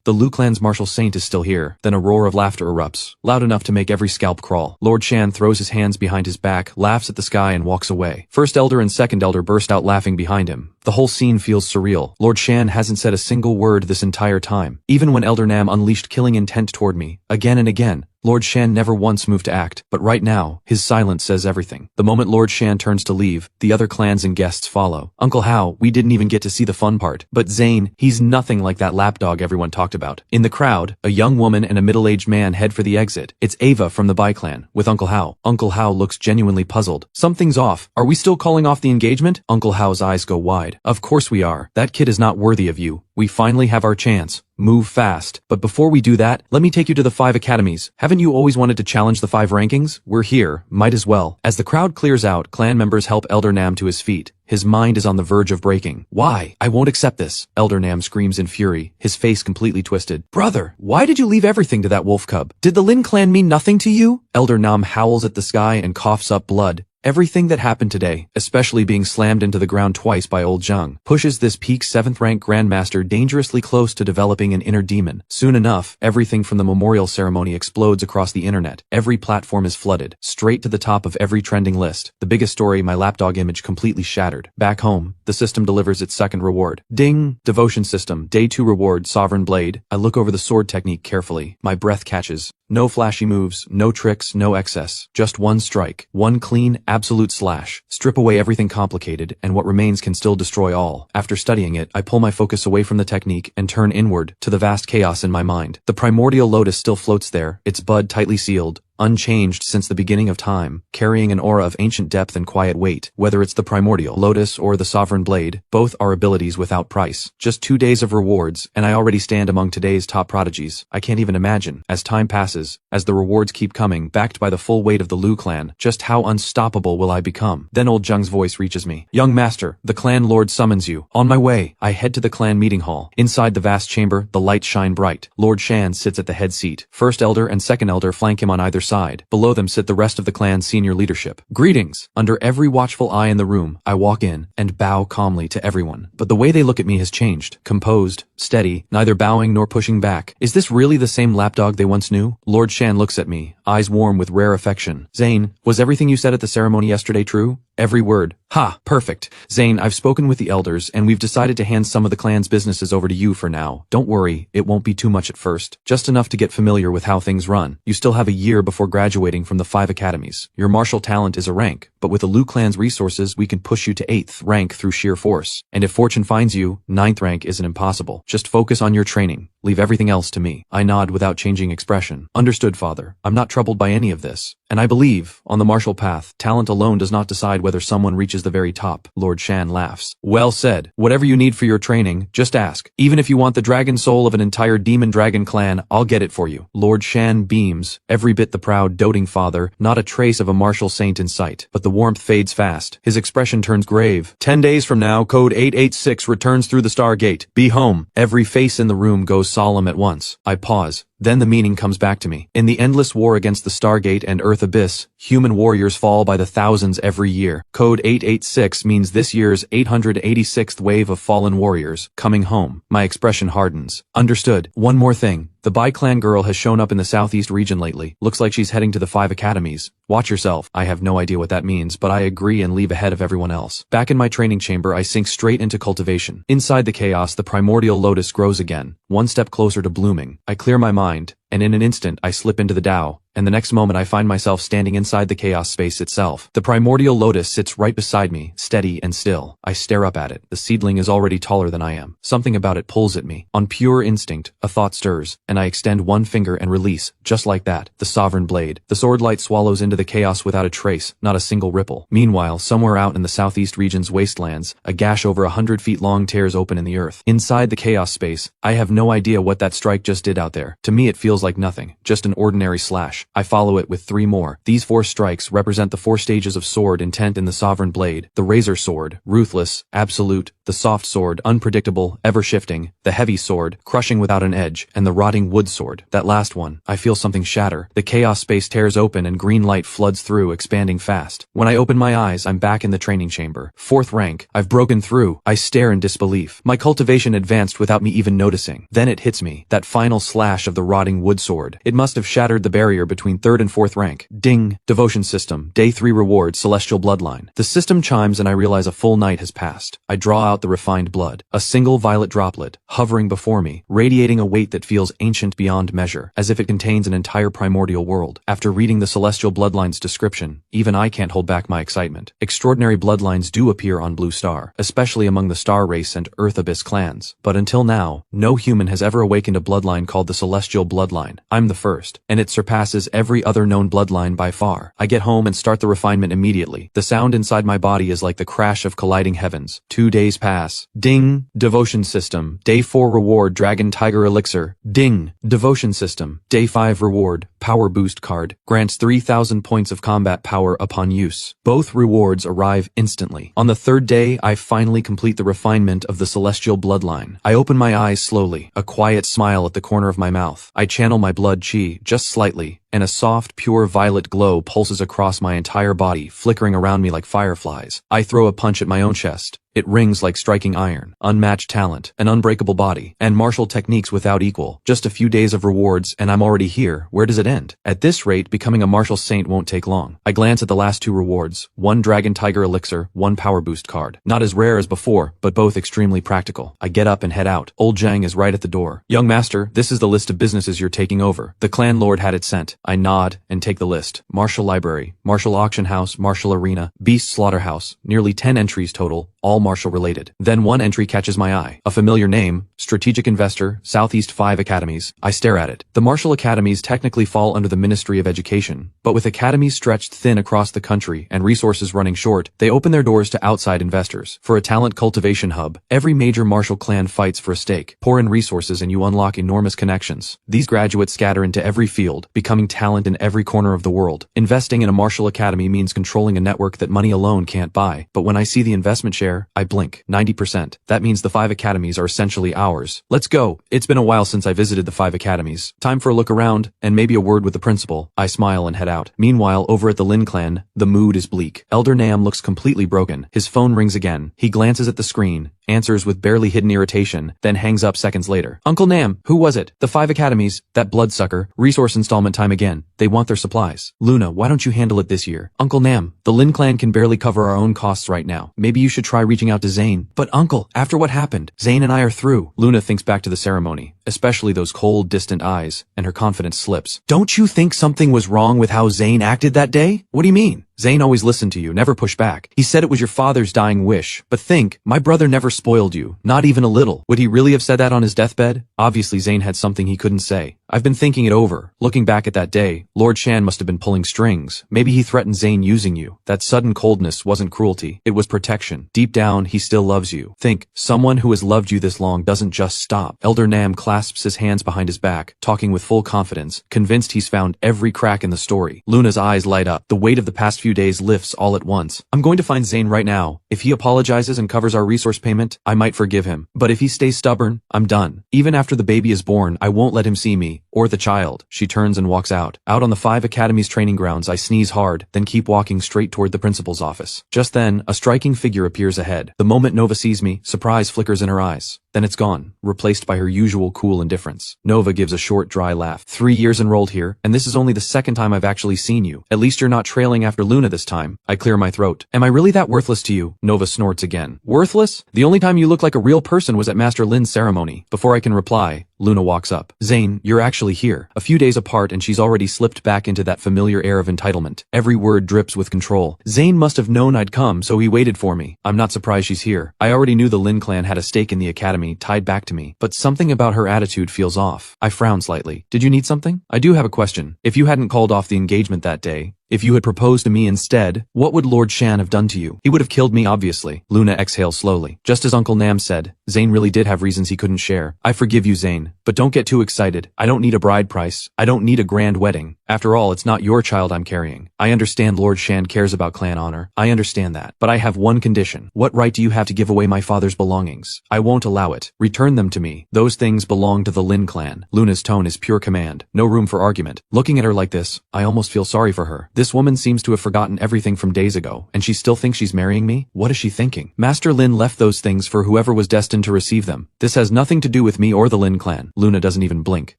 [SPEAKER 1] the Lu clan's martial saint is still here. Then a roar of laughter erupts, loud enough to make every scalp crawl. Lord Shan throws his hands behind his back, laughs at the sky and walks away. First Elder and Second Elder burst out laughing behind him. The whole scene feels surreal. Lord Shan hasn't said a single word this entire time. Even when Elder Nam unleashed killing intent toward me, again and again, Lord Shan never once moved to act, but right now, his silence says everything. The moment Lord Shan turns to leave, the other clans and guests follow. Uncle Hao, we didn't even get to see the fun part. But Zane, he's nothing like that lapdog everyone talked about. In the crowd, a young woman and a middle-aged man head for the exit. It's Ava from the Bai clan, with Uncle Hao. Uncle Hao looks genuinely puzzled. Something's off. Are we still calling off the engagement? Uncle Hao's eyes go wide. Of course we are. That kid is not worthy of you. We finally have our chance. Move fast. But before we do that, let me take you to the 5 academies. Haven't you always wanted to challenge the 5 rankings? We're here. Might as well. As the crowd clears out, clan members help Elder Nam to his feet. His mind is on the verge of breaking. Why? I won't accept this. Elder Nam screams in fury, his face completely twisted. Brother, why did you leave everything to that wolf cub? Did the Lin clan mean nothing to you? Elder Nam howls at the sky and coughs up blood. Everything that happened today, especially being slammed into the ground twice by Old Zheng, pushes this peak 7th rank grandmaster dangerously close to developing an inner demon. Soon enough, everything from the memorial ceremony explodes across the internet. Every platform is flooded, straight to the top of every trending list. The biggest story, my lapdog image completely shattered. Back home, the system delivers its second reward. Ding! Devotion system, day 2 reward, Sovereign Blade. I look over the sword technique carefully. My breath catches. No flashy moves, no tricks, no excess. Just one strike. One clean, absolute slash. Strip away everything complicated, and what remains can still destroy all. After studying it, I pull my focus away from the technique and turn inward to the vast chaos in my mind. The primordial lotus still floats there, its bud tightly sealed, unchanged since the beginning of time, carrying an aura of ancient depth and quiet weight. Whether it's the primordial lotus or the sovereign blade, both are abilities without price. Just 2 days of rewards, and I already stand among today's top prodigies. I can't even imagine, as time passes, as the rewards keep coming, backed by the full weight of the Liu clan, just how unstoppable will I become. Then old Zheng's voice reaches me. Young master, the clan lord summons you. On my way. I head to the clan meeting hall. Inside the vast chamber, the lights shine bright. Lord Shan sits at the head seat. First elder and second elder flank him on either side. Below them sit the rest of the clan's senior leadership. Greetings! Under every watchful eye in the room, I walk in and bow calmly to everyone. But the way they look at me has changed. Composed, steady, neither bowing nor pushing back. Is this really the same lapdog they once knew? Lord Shan looks at me, eyes warm with rare affection. Zane, was everything you said at the ceremony yesterday true? Every word. Ha, perfect. Zane, I've spoken with the elders, and we've decided to hand some of the clan's businesses over to you for now. Don't worry, it won't be too much at first. Just enough to get familiar with how things run. You still have a year before graduating from the 5 academies. Your martial talent is a rank, but with the Liu clan's resources, we can push you to 8th rank through sheer force. And if fortune finds you, 9th rank isn't impossible. Just focus on your training. Leave everything else to me. I nod without changing expression. Understood, father. I'm not troubled by any of this. And I believe, on the martial path, talent alone does not decide whether someone reaches the very top. Lord Shan laughs. Well said. Whatever you need for your training, just ask. Even if you want the dragon soul of an entire demon dragon clan, I'll get it for you. Lord Shan beams, every bit the proud, doting father, not a trace of a martial saint in sight. But the warmth fades fast. His expression turns grave. 10 days from now, code 886 returns through the Stargate. Be home. Every face in the room goes solemn at once. I pause. Then the meaning comes back to me. In the endless war against the Stargate and Earth Abyss, human warriors fall by the thousands every year. Code 886 means this year's 886th wave of fallen warriors coming home. My expression hardens. Understood. One more thing. The Bai clan girl has shown up in the southeast region lately. Looks like she's heading to the 5 academies. Watch yourself. I have no idea what that means, but I agree and leave ahead of everyone else. Back in my training chamber, I sink straight into cultivation. Inside the chaos, the primordial lotus grows again, one step closer to blooming. I clear my mind, and in an instant I slip into the Tao, and the next moment I find myself standing inside the chaos space itself. The primordial lotus sits right beside me, steady and still. I stare up at it. The seedling is already taller than I am. Something about it pulls at me. On pure instinct, a thought stirs, and I extend one finger and release, just like that, the sovereign blade. The sword light swallows into the chaos without a trace, not a single ripple. Meanwhile, somewhere out in the southeast region's wastelands, a gash over 100 feet long tears open in the earth. Inside the chaos space, I have no idea what that strike just did out there. To me it feels like nothing, just an ordinary slash. I follow it with 3 more. These 4 strikes represent the 4 stages of sword intent in the sovereign blade. The razor sword, ruthless, absolute; the soft sword, unpredictable, ever-shifting; the heavy sword, crushing without an edge; and the rotting wood sword. That last one, I feel something shatter. The chaos space tears open and green light floods through, expanding fast. When I open my eyes, I'm back in the training chamber. 4th rank. I've broken through. I stare in disbelief. My cultivation advanced without me even noticing. Then it hits me. That final slash of the rotting wood sword. It must have shattered the barrier between 3rd and 4th rank. Ding. Devotion system. Day 3 reward. Celestial bloodline. The system chimes and I realize a full night has passed. I draw out the refined blood. A single violet droplet, hovering before me, radiating a weight that feels ancient beyond measure, as if it contains an entire primordial world. After reading the celestial bloodline's description, even I can't hold back my excitement. Extraordinary bloodlines do appear on Blue Star, especially among the Star Race and Earth Abyss clans. But until now, no human has ever awakened a bloodline called the celestial bloodline. I'm the first, and it surpasses every other known bloodline by far. I get home and start the refinement immediately. The sound inside my body is like the crash of colliding heavens. 2 days pass. Ding. Devotion system. Day 4 reward. Dragon Tiger Elixir. Ding. Devotion system. Day 5 reward. Power boost card. Grants 3,000 points of combat power upon use. Both rewards arrive instantly. On the 3rd day, I finally complete the refinement of the celestial bloodline. I open my eyes slowly, a quiet smile at the corner of my mouth. I channel my blood chi, just slightly, and a soft, pure violet glow pulses across my entire body, flickering around me like fireflies. I throw a punch at my own chest. It rings like striking iron. Unmatched talent, an unbreakable body, and martial techniques without equal. Just a few days of rewards, and I'm already here. Where does it end? At this rate, becoming a martial saint won't take long. I glance at the last 2 rewards. 1 Dragon Tiger Elixir, 1 Power Boost card. Not as rare as before, but both extremely practical. I get up and head out. Old Zhang is right at the door. Young master, this is the list of businesses you're taking over. The clan lord had it sent. I nod and take the list. Martial library, martial auction house, martial arena, beast slaughterhouse. Nearly 10 entries total, all martial related. Then one entry catches my eye. A familiar name, Strategic Investor, Southeast 5 Academies. I stare at it. The martial academies technically fall under the Ministry of Education, but with academies stretched thin across the country and resources running short, they open their doors to outside investors. For a talent cultivation hub, every major martial clan fights for a stake. Pour in resources and you unlock enormous connections. These graduates scatter into every field, becoming talent in every corner of the world. Investing in a martial academy means controlling a network that money alone can't buy. But when I see the investment share, I blink. 90%. That means the 5 academies are essentially ours. Let's go. It's been a while since I visited the 5 academies. Time for a look around, and maybe a word with the principal. I smile and head out. Meanwhile, over at the Lin clan, the mood is bleak. Elder Nam looks completely broken. His phone rings again. He glances at the screen, answers with barely hidden irritation, then hangs up seconds later. Uncle Nam, who was it? The 5 academies, that bloodsucker. Resource installment time again. They want their supplies. Luna, why don't you handle it this year? Uncle Nam, the Lin clan can barely cover our own costs right now. Maybe you should try reaching out to Zane. But uncle, after what happened, Zane and I are through. Luna thinks back to the ceremony, especially those cold, distant eyes, and her confidence slips. Don't you think something was wrong with how Zane acted that day? What do you mean? Zane always listened to you, never pushed back. He said it was your father's dying wish. But think, my brother never spoiled you, not even a little. Would he really have said that on his deathbed? Obviously Zane had something he couldn't say. I've been thinking it over. Looking back at that day, Lord Shan must have been pulling strings. Maybe he threatened Zane using you. That sudden coldness wasn't cruelty. It was protection. Deep down, he still loves you. Think, someone who has loved you this long doesn't just stop. Elder Nam clasps his hands behind his back, talking with full confidence, convinced he's found every crack in the story. Luna's eyes light up. The weight of the past few days lifts all at once. I'm going to find Zane right now. If he apologizes and covers our resource payment, I might forgive him. But if he stays stubborn, I'm done. Even after the baby is born, I won't let him see me, or the child. She turns and walks out. Out on the 5 academies training grounds, I sneeze hard, then keep walking straight toward the principal's office. Just then, a striking figure appears ahead. The moment Nova sees me, surprise flickers in her eyes. Then it's gone, replaced by her usual cool indifference. Nova gives a short, dry laugh. 3 years enrolled here, and this is only the second time I've actually seen you. At least you're not trailing after Luna this time. I clear my throat. Am I really that worthless to you? Nova snorts again. Worthless? The only time you looked like a real person was at Master Lin's ceremony. Before I can reply, Luna walks up. Zane, you're actually here. A few days apart and she's already slipped back into that familiar air of entitlement. Every word drips with control. Zane must have known I'd come, so he waited for me. I'm not surprised she's here. I already knew the Lin clan had a stake in the academy tied back to me, but something about her attitude feels off. I frown slightly. Did you need something? I do have a question. If you hadn't called off the engagement that day, if you had proposed to me instead, what would Lord Shan have done to you? He would have killed me, obviously. Luna exhales slowly. Just as Uncle Nam said, Zane really did have reasons he couldn't share. I forgive you, Zane, but don't get too excited. I don't need a bride price. I don't need a grand wedding. After all, it's not your child I'm carrying. I understand Lord Shan cares about clan honor. I understand that. But I have one condition. What right do you have to give away my father's belongings? I won't allow it. Return them to me. Those things belong to the Lin clan. Luna's tone is pure command. No room for argument. Looking at her like this, I almost feel sorry for her. This woman seems to have forgotten everything from days ago, and she still thinks she's marrying me? What is she thinking? Master Lin left those things for whoever was destined to receive them. This has nothing to do with me or the Lin clan. Luna doesn't even blink.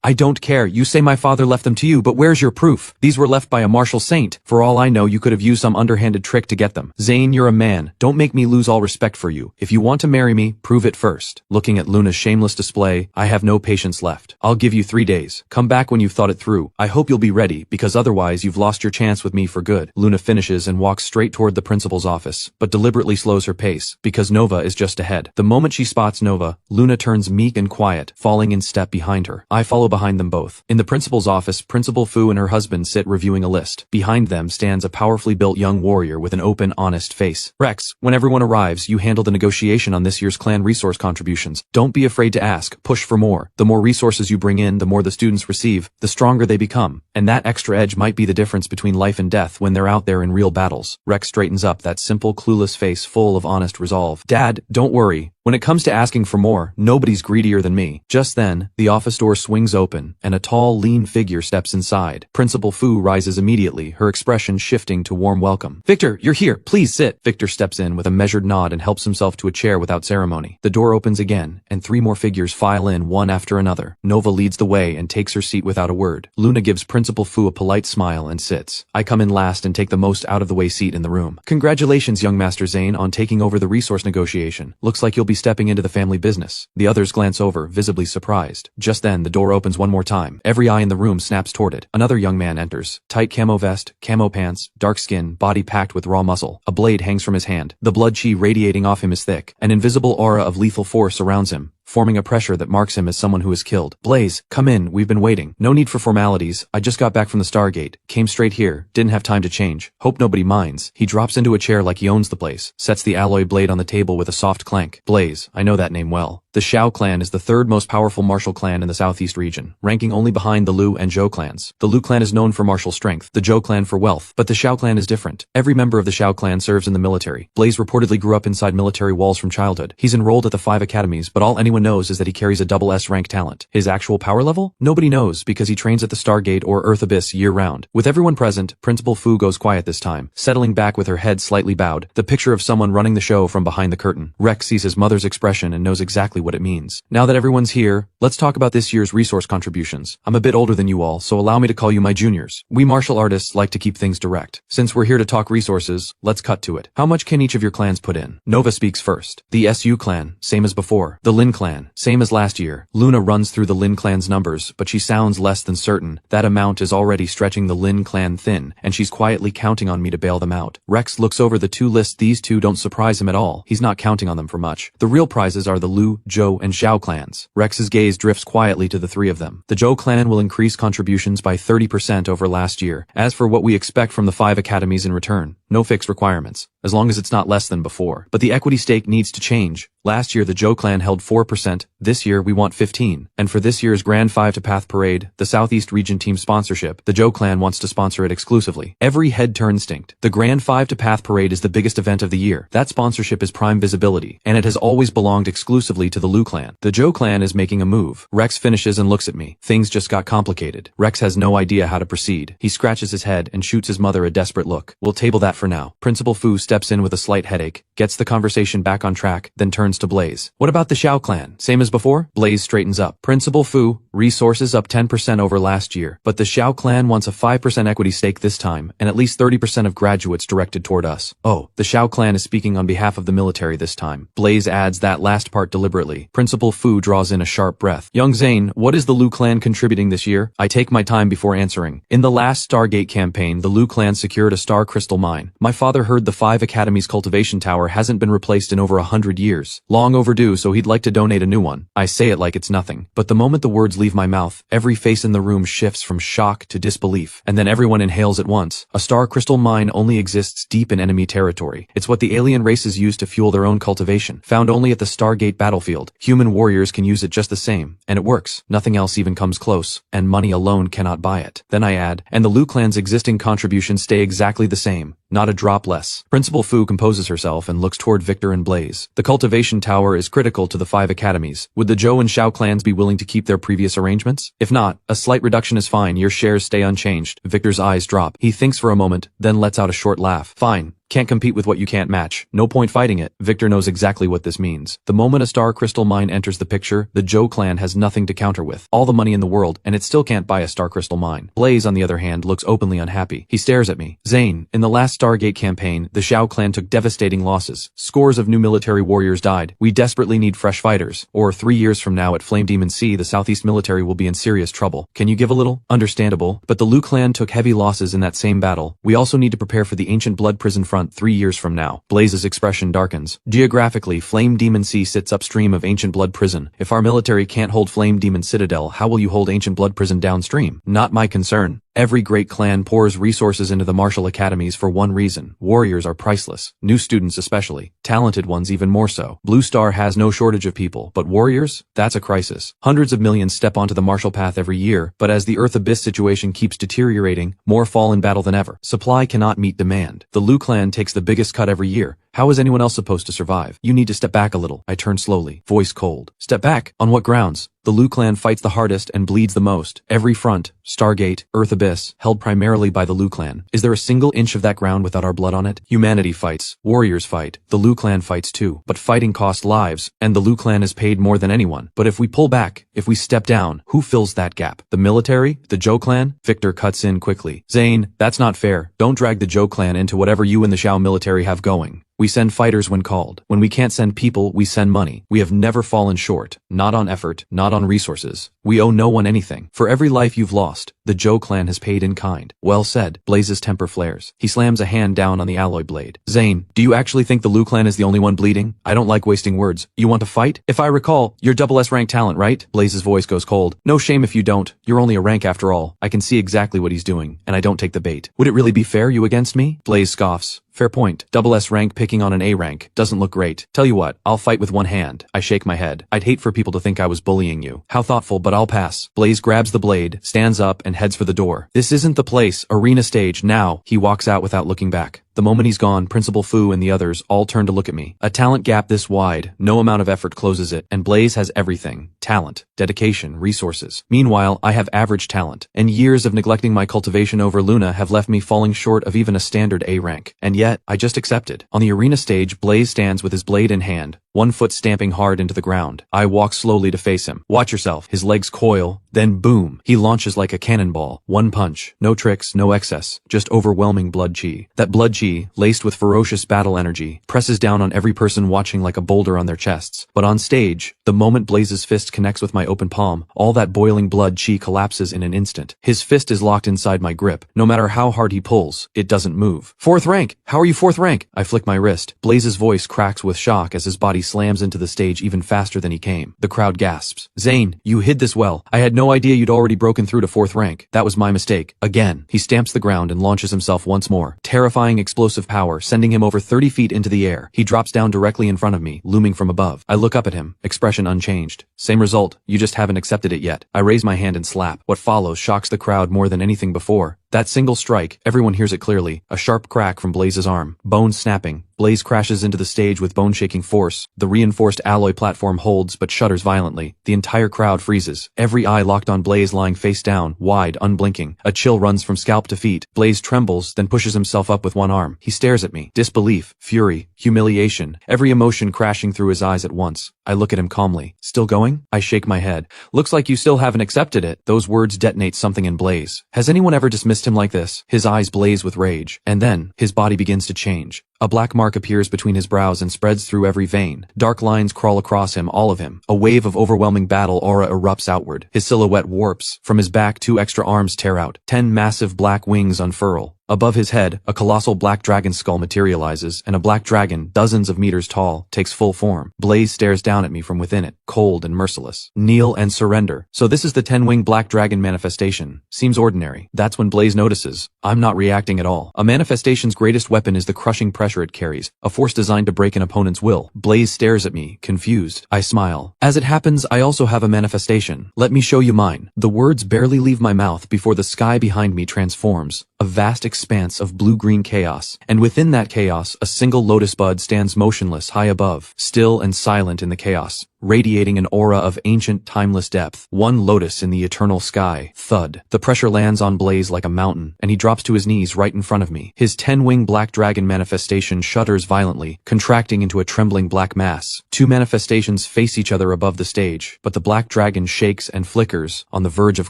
[SPEAKER 1] I don't care. You say my father left them to you, but where's your proof? These were left by a martial saint. For all I know, you could have used some underhanded trick to get them. Zane, you're a man. Don't make me lose all respect for you. If you want to marry me, prove it first. Looking at Luna's shameless display, I have no patience left. I'll give you 3 days. Come back when you've thought it through. I hope you'll be ready, because otherwise you've lost your chance with me for good. Luna finishes and walks straight toward the principal's office, but deliberately slows her pace, because Nova is just ahead. The moment she spots Nova, Luna turns meek and quiet, falling in step behind her. I follow behind them both. In the principal's office, Principal Fu and her husband sit reviewing a list. Behind them stands a powerfully built young warrior with an open, honest face. Rex, when everyone arrives, you handle the negotiation on this year's clan resource contributions. Don't be afraid to ask. Push for more. The more resources you bring in, the more the students receive, the stronger they become. And that extra edge might be the difference between life and death when they're out there in real battles. Rex straightens up, that simple, clueless face full of honest resolve. Dad, don't worry. When it comes to asking for more, nobody's greedier than me. Just then, the office door swings open, and a tall, lean figure steps inside. Principal Fu rises immediately, her expression shifting to warm welcome. Victor, you're here. Please sit. Victor steps in with a measured nod and helps himself to a chair without ceremony. The door opens again, and 3 more figures file in one after another. Nova leads the way and takes her seat without a word. Luna gives Principal Fu a polite smile and sits. I come in last and take the most out-of-the-way seat in the room. Congratulations, young Master Zane, on taking over the resource negotiation. Looks like you'll be stepping into the family business. The others glance over, visibly surprised. Just then, the door opens one more time. Every eye in the room snaps toward it. Another young man enters. Tight camo vest, camo pants, dark skin, body packed with raw muscle. A blade hangs from his hand. The blood chi radiating off him is thick. An invisible aura of lethal force surrounds him. forming a pressure that marks him as someone who is killed. Blaze, come in, we've been waiting. No need for formalities, I just got back from the Stargate, came straight here, didn't have time to change. Hope nobody minds. He drops into a chair like he owns the place, sets the alloy blade on the table with a soft clank. Blaze, I know that name well. The Xiao clan is the third most powerful martial clan in the southeast region, ranking only behind the Lu and Zhou clans. The Lu clan is known for martial strength, the Zhou clan for wealth, but the Xiao clan is different. Every member of the Xiao clan serves in the military. Blaze reportedly grew up inside military walls from childhood. He's enrolled at the 5 academies, but all anyone knows is that he carries a double S rank talent. His actual power level? Nobody knows, because he trains at the Stargate or Earth Abyss year-round. With everyone present, Principal Fu goes quiet this time, settling back with her head slightly bowed, the picture of someone running the show from behind the curtain. Rex sees his mother's expression and knows exactly what it means. Now that everyone's here, let's talk about this year's resource contributions. I'm a bit older than you all, so allow me to call you my juniors. We martial artists like to keep things direct. Since we're here to talk resources, let's cut to it. How much can each of your clans put in? Nova speaks first. The SU clan, same as before. The Lin clan, same as last year. Luna runs through the Lin clan's numbers, but she sounds less than certain. That amount is already stretching the Lin clan thin, and she's quietly counting on me to bail them out. Rex looks over the two lists. These two don't surprise him at all. He's not counting on them for much. The real prizes are the Lu, Zhou, and Xiao clans. Rex's gaze drifts quietly to the three of them. The Zhou clan will increase contributions by 30% over last year. As for what we expect from the 5 academies in return, no fixed requirements, as long as it's not less than before. But the equity stake needs to change. Last year the Zhou clan held 4%, this year we want 15%. And for this year's Grand 5 to Path Parade, the Southeast Region team sponsorship, the Zhou clan wants to sponsor it exclusively. Every head turns instinct. The Grand 5 to Path Parade is the biggest event of the year. That sponsorship is prime visibility, and it has always belonged exclusively to the Lu clan. The Zhou clan is making a move. Rex finishes and looks at me. Things just got complicated. Rex has no idea how to proceed. He scratches his head and shoots his mother a desperate look. We'll table that for now. Principal Fu steps in with a slight headache, gets the conversation back on track, then turns to Blaze. What about the Xiao clan? Same as before? Blaze straightens up. Principal Fu, resources up 10% over last year, but the Xiao clan wants a 5% equity stake this time, and at least 30% of graduates directed toward us. Oh, the Xiao clan is speaking on behalf of the military this time. Blaze adds that last part deliberately. Principal Fu draws in a sharp breath. Young Zane, what is the Lu clan contributing this year? I take my time before answering. In the last Stargate campaign, the Lu clan secured a star crystal mine. My father heard the 5 academies cultivation tower hasn't been replaced in over 100 years. Long overdue, so he'd like to donate a new one. I say it like it's nothing. But the moment the words leave my mouth, every face in the room shifts from shock to disbelief, and then everyone inhales at once. A star crystal mine only exists deep in enemy territory. It's what the alien races use to fuel their own cultivation. Found only at the Stargate battlefield. Human warriors can use it just the same, and it works. Nothing else even comes close, and money alone cannot buy it. Then I add, and the Lu clan's existing contributions stay exactly the same. Not a drop less. Principal Fu composes herself and looks toward Victor and Blaze. The cultivation tower is critical to the 5 academies. Would the Zhou and Xiao clans be willing to keep their previous arrangements? If not, a slight reduction is fine. Your shares stay unchanged. Victor's eyes drop. He thinks for a moment, then lets out a short laugh. Fine. Can't compete with what you can't match. No point fighting it. Victor knows exactly what this means. The moment a star crystal mine enters the picture, the Zhou clan has nothing to counter with. All the money in the world, and it still can't buy a star crystal mine. Blaze, on the other hand, looks openly unhappy. He stares at me. Zane, in the last Stargate campaign, the Xiao clan took devastating losses. Scores of new military warriors died. We desperately need fresh fighters. Or 3 years from now at Flame Demon Sea, the Southeast military will be in serious trouble. Can you give a little? Understandable. But the Lu clan took heavy losses in that same battle. We also need to prepare for the Ancient Blood Prison front 3 years from now. Blaze's expression darkens. Geographically, Flame Demon Sea sits upstream of Ancient Blood Prison. If our military can't hold Flame Demon Citadel, how will you hold Ancient Blood Prison downstream? Not my concern. Every great clan pours resources into the martial academies for one reason. Warriors are priceless. New students especially. Talented ones even more so. Blue Star has no shortage of people, but warriors? That's a crisis. Hundreds of millions step onto the martial path every year, but as the Earth Abyss situation keeps deteriorating, more fall in battle than ever. Supply cannot meet demand. The Lu clan takes the biggest cut every year. How is anyone else supposed to survive? You need to step back a little. I turn slowly, voice cold. Step back? On what grounds? The Lu clan fights the hardest and bleeds the most. Every front, Stargate, Earth Abyss, held primarily by the Lu clan. Is there a single inch of that ground without our blood on it? Humanity fights. Warriors fight. The Lu clan fights too. But fighting costs lives, and the Lu clan is paid more than anyone. But if we pull back, if we step down, who fills that gap? The military? The Zhou clan? Victor cuts in quickly. Zane, that's not fair. Don't drag the Zhou clan into whatever you and the Xiao military have going. We send fighters when called. When we can't send people, we send money. We have never fallen short. not on effort, not on resources. We owe no one anything. For every life you've lost, the Zhou clan has paid in kind. Well said. Blaze's temper flares. He slams a hand down on the alloy blade. Zane, do you actually think the Liu clan is the only one bleeding? I don't like wasting words. You want to fight? If I recall, you're SS-Rank talent, right? Blaze's voice goes cold. No shame if you don't. You're only a rank after all. I can see exactly what he's doing, and I don't take the bait. Would it really be fair, you against me? Blaze scoffs. Fair point. SS-Rank picking on an A rank doesn't look great. Tell you what, I'll fight with one hand. I shake my head. I'd hate for people to think I was bullying you. How thoughtful, but I'll pass. Blaze grabs the blade, stands up, and heads for the door. This isn't the place. Arena stage, now. He walks out without looking back. The moment he's gone, Principal Fu and the others all turn to look at me. A talent gap this wide, no amount of effort closes it, and Blaze has everything. Talent, dedication, resources. Meanwhile, I have average talent, and years of neglecting my cultivation over Luna have left me falling short of even a standard A rank. And yet, I just accepted. On the arena stage, Blaze stands with his blade in hand, one foot stamping hard into the ground. I walk slowly to face him. Watch yourself. His legs coil, then boom. He launches like a cannonball. One punch. No tricks, no excess. Just overwhelming blood chi. That blood chi, laced with ferocious battle energy, presses down on every person watching like a boulder on their chests. But on stage, the moment Blaze's fist connects with my open palm, all that boiling blood chi collapses in an instant. His fist is locked inside my grip. No matter how hard he pulls, it doesn't move. Fourth rank! How are you fourth rank? I flick my wrist. Blaze's voice cracks with shock as his body slams into the stage even faster than he came. The crowd gasps. Zane, you hid this well. I had no idea you'd already broken through to fourth rank. That was my mistake. Again. He stamps the ground and launches himself once more. Terrifying explosive power, sending him over 30 feet into the air. He drops down directly in front of me, looming from above. I look up at him, expression unchanged. Same result, you just haven't accepted it yet. I raise my hand and slap. What follows shocks the crowd more than anything before. That single strike, everyone hears it clearly. A sharp crack from Blaze's arm. Bone snapping. Blaze crashes into the stage with bone-shaking force. The reinforced alloy platform holds but shudders violently. The entire crowd freezes. Every eye locked on Blaze lying face down, wide, unblinking. A chill runs from scalp to feet. Blaze trembles, then pushes himself up with one arm. He stares at me. Disbelief, fury, humiliation, every emotion crashing through his eyes at once. I look at him calmly. Still going? I shake my head. Looks like you still haven't accepted it. Those words detonate something in Blaze. Has anyone ever dismissed him like this? His eyes blaze with rage. And then, his body begins to change. A black mark appears between his brows and spreads through every vein. Dark lines crawl across him, all of him. A wave of overwhelming battle aura erupts outward. His silhouette warps. From his back, 2 extra arms tear out. 10 massive black wings unfurl. Above his head, a colossal black dragon skull materializes, and a black dragon, dozens of meters tall, takes full form. Blaze stares down at me from within it, cold and merciless. Kneel and surrender. So this is the 10-wing black dragon manifestation. Seems ordinary. That's when Blaze notices. I'm not reacting at all. A manifestation's greatest weapon is the crushing pressure it carries, a force designed to break an opponent's will. Blaze stares at me, confused. I smile. As it happens, I also have a manifestation. Let me show you mine. The words barely leave my mouth before the sky behind me transforms. A vast expanse of blue-green chaos, and within that chaos, a single lotus bud stands motionless high above, still and silent in the chaos, radiating an aura of ancient, timeless depth. One lotus in the eternal sky. Thud. The pressure lands on Blaze like a mountain, and he drops to his knees right in front of me. His 10-wing black dragon manifestation shudders violently, contracting into a trembling black mass. 2 manifestations face each other above the stage, but the black dragon shakes and flickers, on the verge of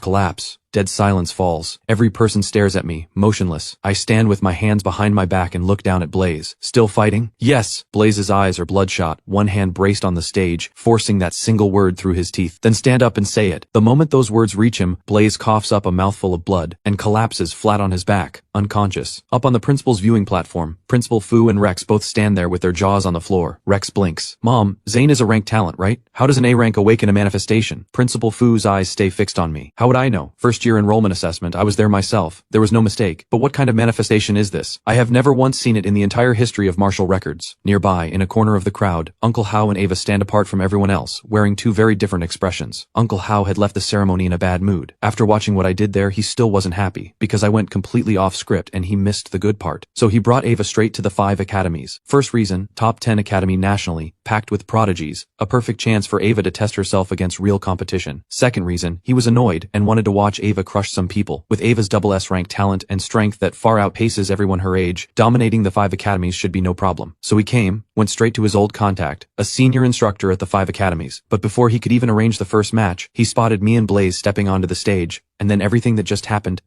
[SPEAKER 1] collapse. Dead silence falls. Every person stares at me, motionless. I stand with my hands behind my back and look down at Blaze. Still fighting? Yes. Blaze's eyes are bloodshot, one hand braced on the stage, forcing that single word through his teeth. Then stand up and say it. The moment those words reach him, Blaze coughs up a mouthful of blood, and collapses flat on his back, unconscious. Up on the principal's viewing platform, Principal Fu and Rex both stand there with their jaws on the floor. Rex blinks. Mom, Zane is a rank talent, right? How does an A rank awaken a manifestation? Principal Fu's eyes stay fixed on me. How would I know? First year enrollment assessment, I was there myself. There was no mistake. But what kind of manifestation is this? I have never once seen it in the entire history of martial records. Nearby, in a corner of the crowd, Uncle Hao and Ava stand apart from everyone else, wearing 2 very different expressions. Uncle Hao had left the ceremony in a bad mood. After watching what I did there, he still wasn't happy, because I went completely off script and he missed the good part. So he brought Ava straight to the 5 academies. First reason, top 10 academy nationally, packed with prodigies, a perfect chance for Ava to test herself against real competition. Second reason, he was annoyed and wanted to watch Ava crush some people. With Ava's SS-Rank talent and strength that far outpaces everyone her age, dominating the 5 academies should be no problem. So he went straight to his old contact, a senior instructor at the 5 academies. But before he could even arrange the first match, he spotted me and Blaze stepping onto the stage, and then everything that just happened.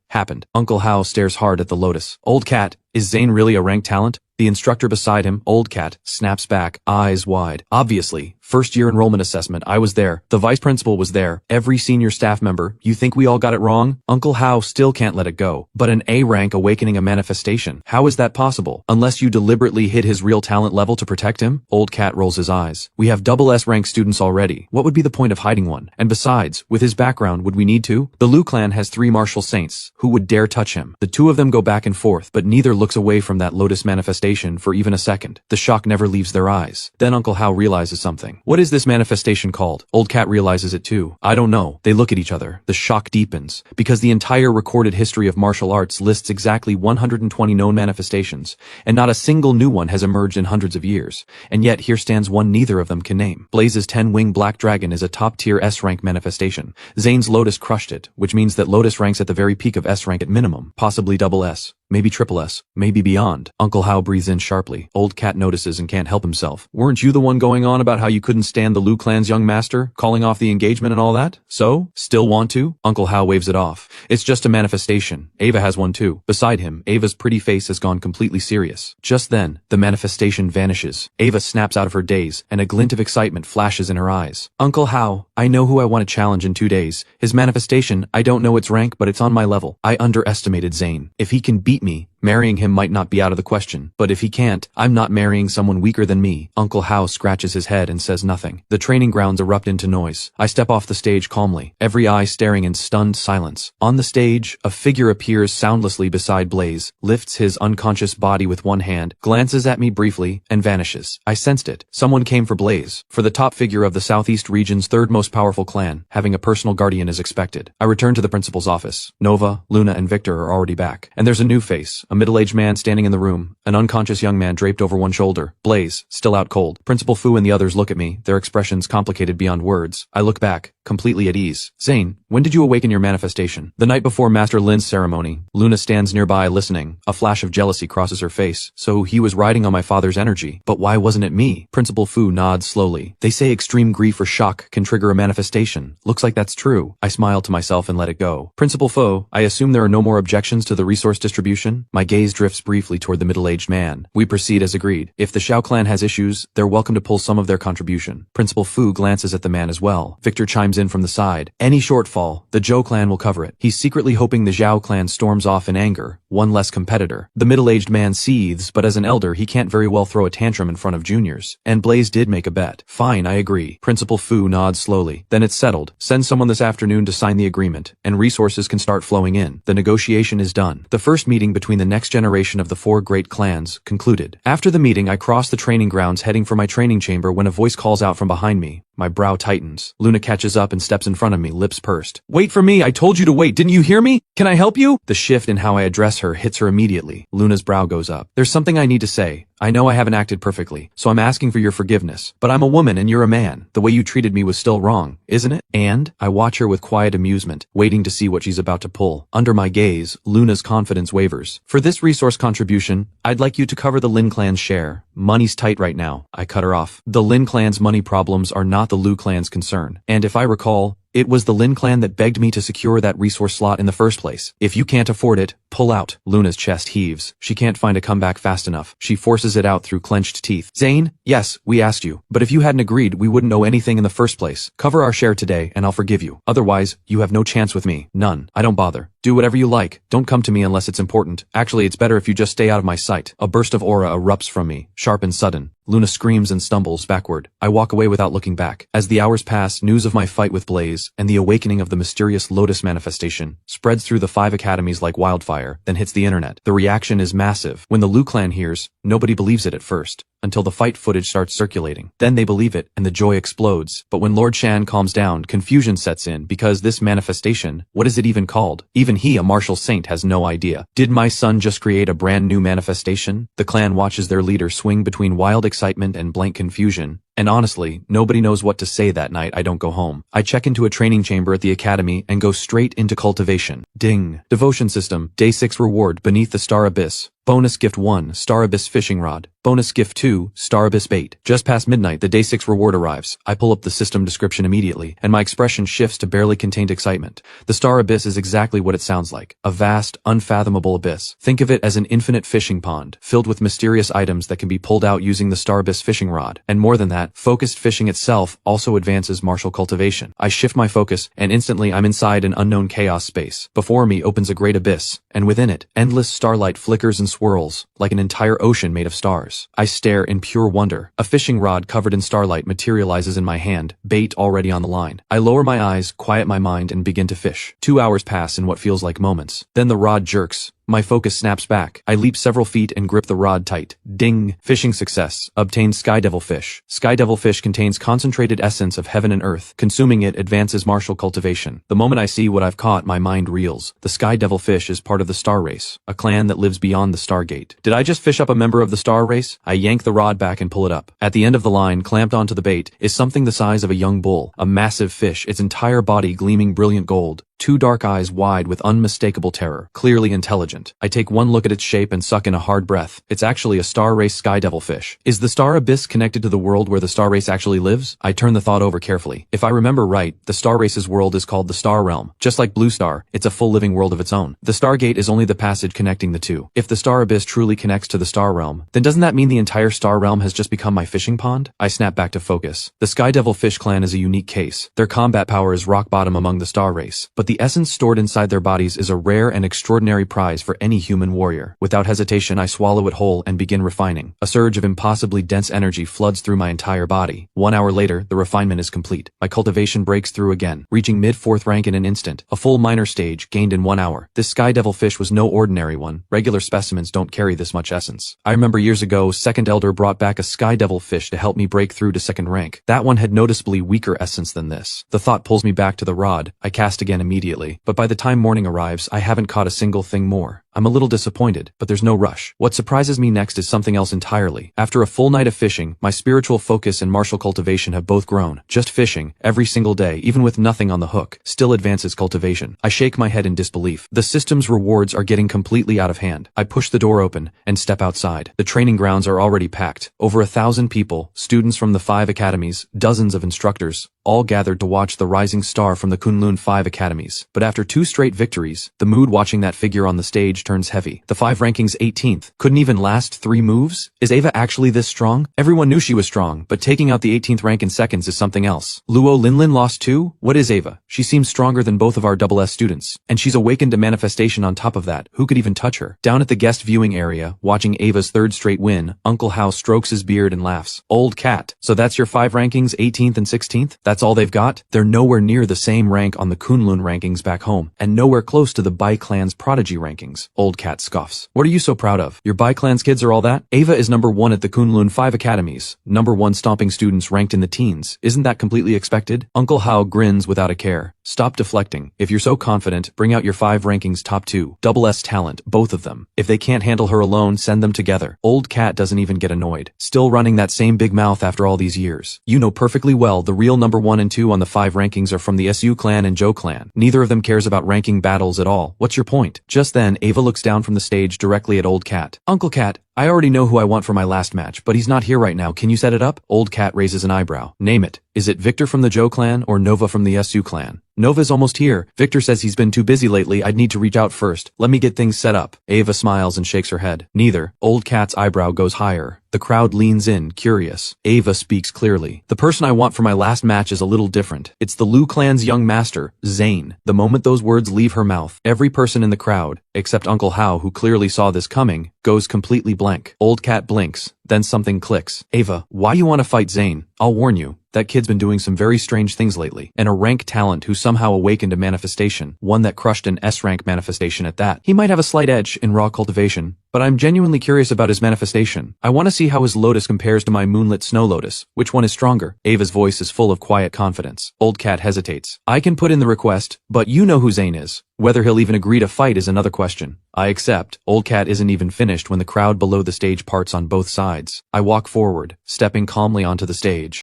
[SPEAKER 1] Uncle Hao stares hard at the lotus. Old cat, is Zane really a rank talent? The instructor beside him, old cat, snaps back, eyes wide. Obviously, first year enrollment assessment, I was there. The vice principal was there. Every senior staff member. You think we all got it wrong? Uncle Hao still can't let it go. But an A rank awakening a manifestation. How is that possible? Unless you deliberately hid his real talent level to protect him? Old cat rolls his eyes. We have double S rank students already. What would be the point of hiding one? And besides, with his background, would we need to? The Lu clan has 3 martial saints. Who would dare touch him? The 2 of them go back and forth, but neither looks away from that lotus manifestation for even a second. The shock never leaves their eyes. Then Uncle Hao realizes something. What is this manifestation called? Old cat realizes it too. I don't know. They look at each other. The shock deepens. Because the entire recorded history of martial arts lists exactly 120 known manifestations, and not a single new one has emerged in hundreds of years. And yet here stands one neither of them can name. Blaze's 10-wing black dragon is a top-tier S-rank manifestation. Zane's lotus crushed it, which means that lotus ranks at the very peak of S-rank at minimum, possibly double S. Maybe triple S, maybe beyond. Uncle Hao breathes in sharply. Old cat notices and can't help himself. Weren't you the one going on about how you couldn't stand the Lu clan's young master, calling off the engagement and all that? So? Still want to? Uncle Hao waves it off. It's just a manifestation. Ava has one too. Beside him, Ava's pretty face has gone completely serious. Just then, the manifestation vanishes. Ava snaps out of her daze, and a glint of excitement flashes in her eyes. Uncle Hao, I know who I want to challenge in 2 days. His manifestation, I don't know its rank, but it's on my level. I underestimated Zane. If he can beat me, marrying him might not be out of the question. But if he can't, I'm not marrying someone weaker than me. Uncle Hao scratches his head and says nothing. The training grounds erupt into noise. I step off the stage calmly, every eye staring in stunned silence. On the stage, a figure appears soundlessly beside Blaze, lifts his unconscious body with one hand, glances at me briefly, and vanishes. I sensed it. Someone came for Blaze. For the top figure of the Southeast region's 3rd most powerful clan, having a personal guardian is expected. I return to the principal's office. Nova, Luna, and Victor are already back. And there's a new face. A middle-aged man standing in the room, an unconscious young man draped over one shoulder. Blaze, still out cold. Principal Fu and the others look at me, their expressions complicated beyond words. I look back, completely at ease. Zane, when did you awaken your manifestation? The night before Master Lin's ceremony. Luna stands nearby listening. A flash of jealousy crosses her face. So he was riding on my father's energy. But why wasn't it me? Principal Fu nods slowly. They say extreme grief or shock can trigger a manifestation. Looks like that's true. I smile to myself and let it go. Principal Fu, I assume there are no more objections to the resource distribution? My gaze drifts briefly toward the middle-aged man. We proceed as agreed. If the Xiao clan has issues, they're welcome to pull some of their contribution. Principal Fu glances at the man as well. Victor chimes in from the side. Any shortfall, the Zhou clan will cover it. He's secretly hoping the Zhao clan storms off in anger. One less competitor. The middle-aged man seethes, but as an elder he can't very well throw a tantrum in front of juniors. And Blaze did make a bet. Fine, I agree. Principal Fu nods slowly. Then it's settled. Send someone this afternoon to sign the agreement, and resources can start flowing in. The negotiation is done. The first meeting between the next generation of the 4 great clans concluded. After the meeting, I cross the training grounds heading for my training chamber when a voice calls out from behind me. My brow tightens. Luna catches up and steps in front of me, lips pursed. Wait for me, I told you to wait, didn't you hear me? Can I help you? The shift in how I address her hits her immediately. Luna's brow goes up. There's something I need to say. I know I haven't acted perfectly, so I'm asking for your forgiveness. But I'm a woman and you're a man. The way you treated me was still wrong, isn't it? And I watch her with quiet amusement, waiting to see what she's about to pull. Under my gaze, Luna's confidence wavers. For this resource contribution, I'd like you to cover the Lin clan's share. Money's tight right now. I cut her off. The Lin clan's money problems are not the Lu clan's concern. And if I recall, it was the Lin clan that begged me to secure that resource slot in the first place. If you can't afford it, pull out. Luna's chest heaves. She can't find a comeback fast enough. She forces it out through clenched teeth. Zane, yes, we asked you. But if you hadn't agreed, we wouldn't know anything in the first place. Cover our share today, and I'll forgive you. Otherwise, you have no chance with me. None. I don't bother. Do whatever you like. Don't come to me unless it's important. Actually, it's better if you just stay out of my sight. A burst of aura erupts from me, sharp and sudden. Luna screams and stumbles backward. I walk away without looking back. As the hours pass, news of my fight with Blaze and the awakening of the mysterious Lotus manifestation spreads through the 5 academies like wildfire, then hits the internet. The reaction is massive. When the Lu clan hears, nobody believes it at first, until the fight footage starts circulating. Then they believe it, and the joy explodes. But when Lord Shan calms down, confusion sets in, because this manifestation, what is it even called? Even he, a martial saint, has no idea. Did my son just create a brand new manifestation? The clan watches their leader swing between wild excitement and blank confusion. And honestly, nobody knows what to say that night I don't go home. I check into a training chamber at the academy and go straight into cultivation. Ding. Devotion system. Day 6 reward beneath the star abyss. Bonus Gift 1, Star Abyss Fishing Rod. Bonus Gift 2, Star Abyss Bait. Just past midnight, the Day 6 reward arrives. I pull up the system description immediately, and my expression shifts to barely contained excitement. The Star Abyss is exactly what it sounds like. A vast, unfathomable abyss. Think of it as an infinite fishing pond, filled with mysterious items that can be pulled out using the Star Abyss fishing rod. And more than that, focused fishing itself also advances martial cultivation. I shift my focus, and instantly I'm inside an unknown chaos space. Before me opens a great abyss, and within it, endless starlight flickers and swirls, like an entire ocean made of stars. I stare in pure wonder. A fishing rod covered in starlight materializes in my hand, bait already on the line. I lower my eyes, quiet my mind, and begin to fish. 2 hours pass in what feels like moments. Then the rod jerks. My focus snaps back. I leap several feet and grip the rod tight. Ding! Fishing success. Obtained Sky Devil Fish. Sky Devil Fish contains concentrated essence of heaven and earth. Consuming it advances martial cultivation. The moment I see what I've caught, my mind reels. The Sky Devil Fish is part of the Star Race, a clan that lives beyond the Stargate. Did I just fish up a member of the Star Race? I yank the rod back and pull it up. At the end of the line, clamped onto the bait, is something the size of a young bull. A massive fish, its entire body gleaming brilliant gold. 2 dark eyes wide with unmistakable terror, clearly intelligent. I take one look at its shape and suck in a hard breath. It's actually a Star Race Sky Devil fish. Is the Star Abyss connected to the world where the Star Race actually lives? I turn the thought over carefully. If I remember right, the Star Race's world is called the Star Realm. Just like Blue Star, it's a full living world of its own. The Stargate is only the passage connecting the two. If the Star Abyss truly connects to the Star Realm, then doesn't that mean the entire Star Realm has just become my fishing pond? I snap back to focus. The Sky Devil Fish clan is a unique case. Their combat power is rock bottom among the Star Race, but the essence stored inside their bodies is a rare and extraordinary prize for any human warrior. Without hesitation, I swallow it whole and begin refining. A surge of impossibly dense energy floods through my entire body. 1 hour later, the refinement is complete. My cultivation breaks through again, reaching mid-4th rank in an instant. A full minor stage, gained in 1 hour. This Sky Devil fish was no ordinary one. Regular specimens don't carry this much essence. I remember years ago, Second Elder brought back a Sky Devil fish to help me break through to 2nd rank. That one had noticeably weaker essence than this. The thought pulls me back to the rod. I cast again immediately, but by the time morning arrives, I haven't caught a single thing more. I'm a little disappointed, but there's no rush. What surprises me next is something else entirely. After a full night of fishing, my spiritual focus and martial cultivation have both grown. Just fishing, every single day, even with nothing on the hook, still advances cultivation. I shake my head in disbelief. The system's rewards are getting completely out of hand. I push the door open and step outside. The training grounds are already packed. Over 1,000 people, students from the 5 academies, dozens of instructors, all gathered to watch the rising star from the Kunlun 5 academies. But after 2 straight victories, the mood watching that figure on the stage turns heavy. The 5 rankings 18th couldn't even last 3 moves? Is Ava actually this strong? Everyone knew she was strong, but taking out the 18th rank in seconds is something else. Luo Linlin lost too? What is Ava? She seems stronger than both of our SS students. And she's awakened to manifestation on top of that. Who could even touch her? Down at the guest viewing area, watching Ava's 3rd straight win, Uncle Hao strokes his beard and laughs. Old cat. So that's your 5 rankings, 18th and 16th? That's all they've got? They're nowhere near the same rank on the Kunlun rankings back home, and nowhere close to the Bai Clan's prodigy rankings. Old cat scoffs. What are you so proud of? Your Bai Clan's kids are all that? Ava is number 1 at the Kunlun 5 academies. Number 1 stomping students ranked in the teens. Isn't that completely expected? Uncle Hao grins without a care. Stop deflecting. If you're so confident, bring out your 5 rankings top 2. SS talent, both of them. If they can't handle her alone, send them together. Old cat doesn't even get annoyed. Still running that same big mouth after all these years. You know perfectly well the real number 1 and 2 on the 5 rankings are from the SU clan and Zhou clan. Neither of them cares about ranking battles at all. What's your point? Just then, Ava looks down from the stage directly at Old Cat. Uncle Cat, I already know who I want for my last match, but he's not here right now. Can you set it up? Old Cat raises an eyebrow. Name it. Is it Victor from the Zhou clan or Nova from the SU clan? Nova's almost here. Victor says he's been too busy lately. I'd need to reach out first. Let me get things set up. Ava smiles and shakes her head. Neither. Old Cat's eyebrow goes higher. The crowd leans in, curious. Ava speaks clearly. The person I want for my last match is a little different. It's the Lu clan's young master, Zane. The moment those words leave her mouth, every person in the crowd, except Uncle Hao, who clearly saw this coming, goes completely blank. Old Cat blinks. Then something clicks. Ava, why you want to fight Zane? I'll warn you. That kid's been doing some very strange things lately. And a rank talent who somehow awakened a manifestation. One that crushed an S-rank manifestation at that. He might have a slight edge in raw cultivation, but I'm genuinely curious about his manifestation. I want to see how his lotus compares to my moonlit snow lotus. Which one is stronger? Ava's voice is full of quiet confidence. Old Cat hesitates. I can put in the request, but you know who Zane is. Whether he'll even agree to fight is another question. I accept. Old Cat isn't even finished when the crowd below the stage parts on both sides. I walk forward, stepping calmly onto the stage.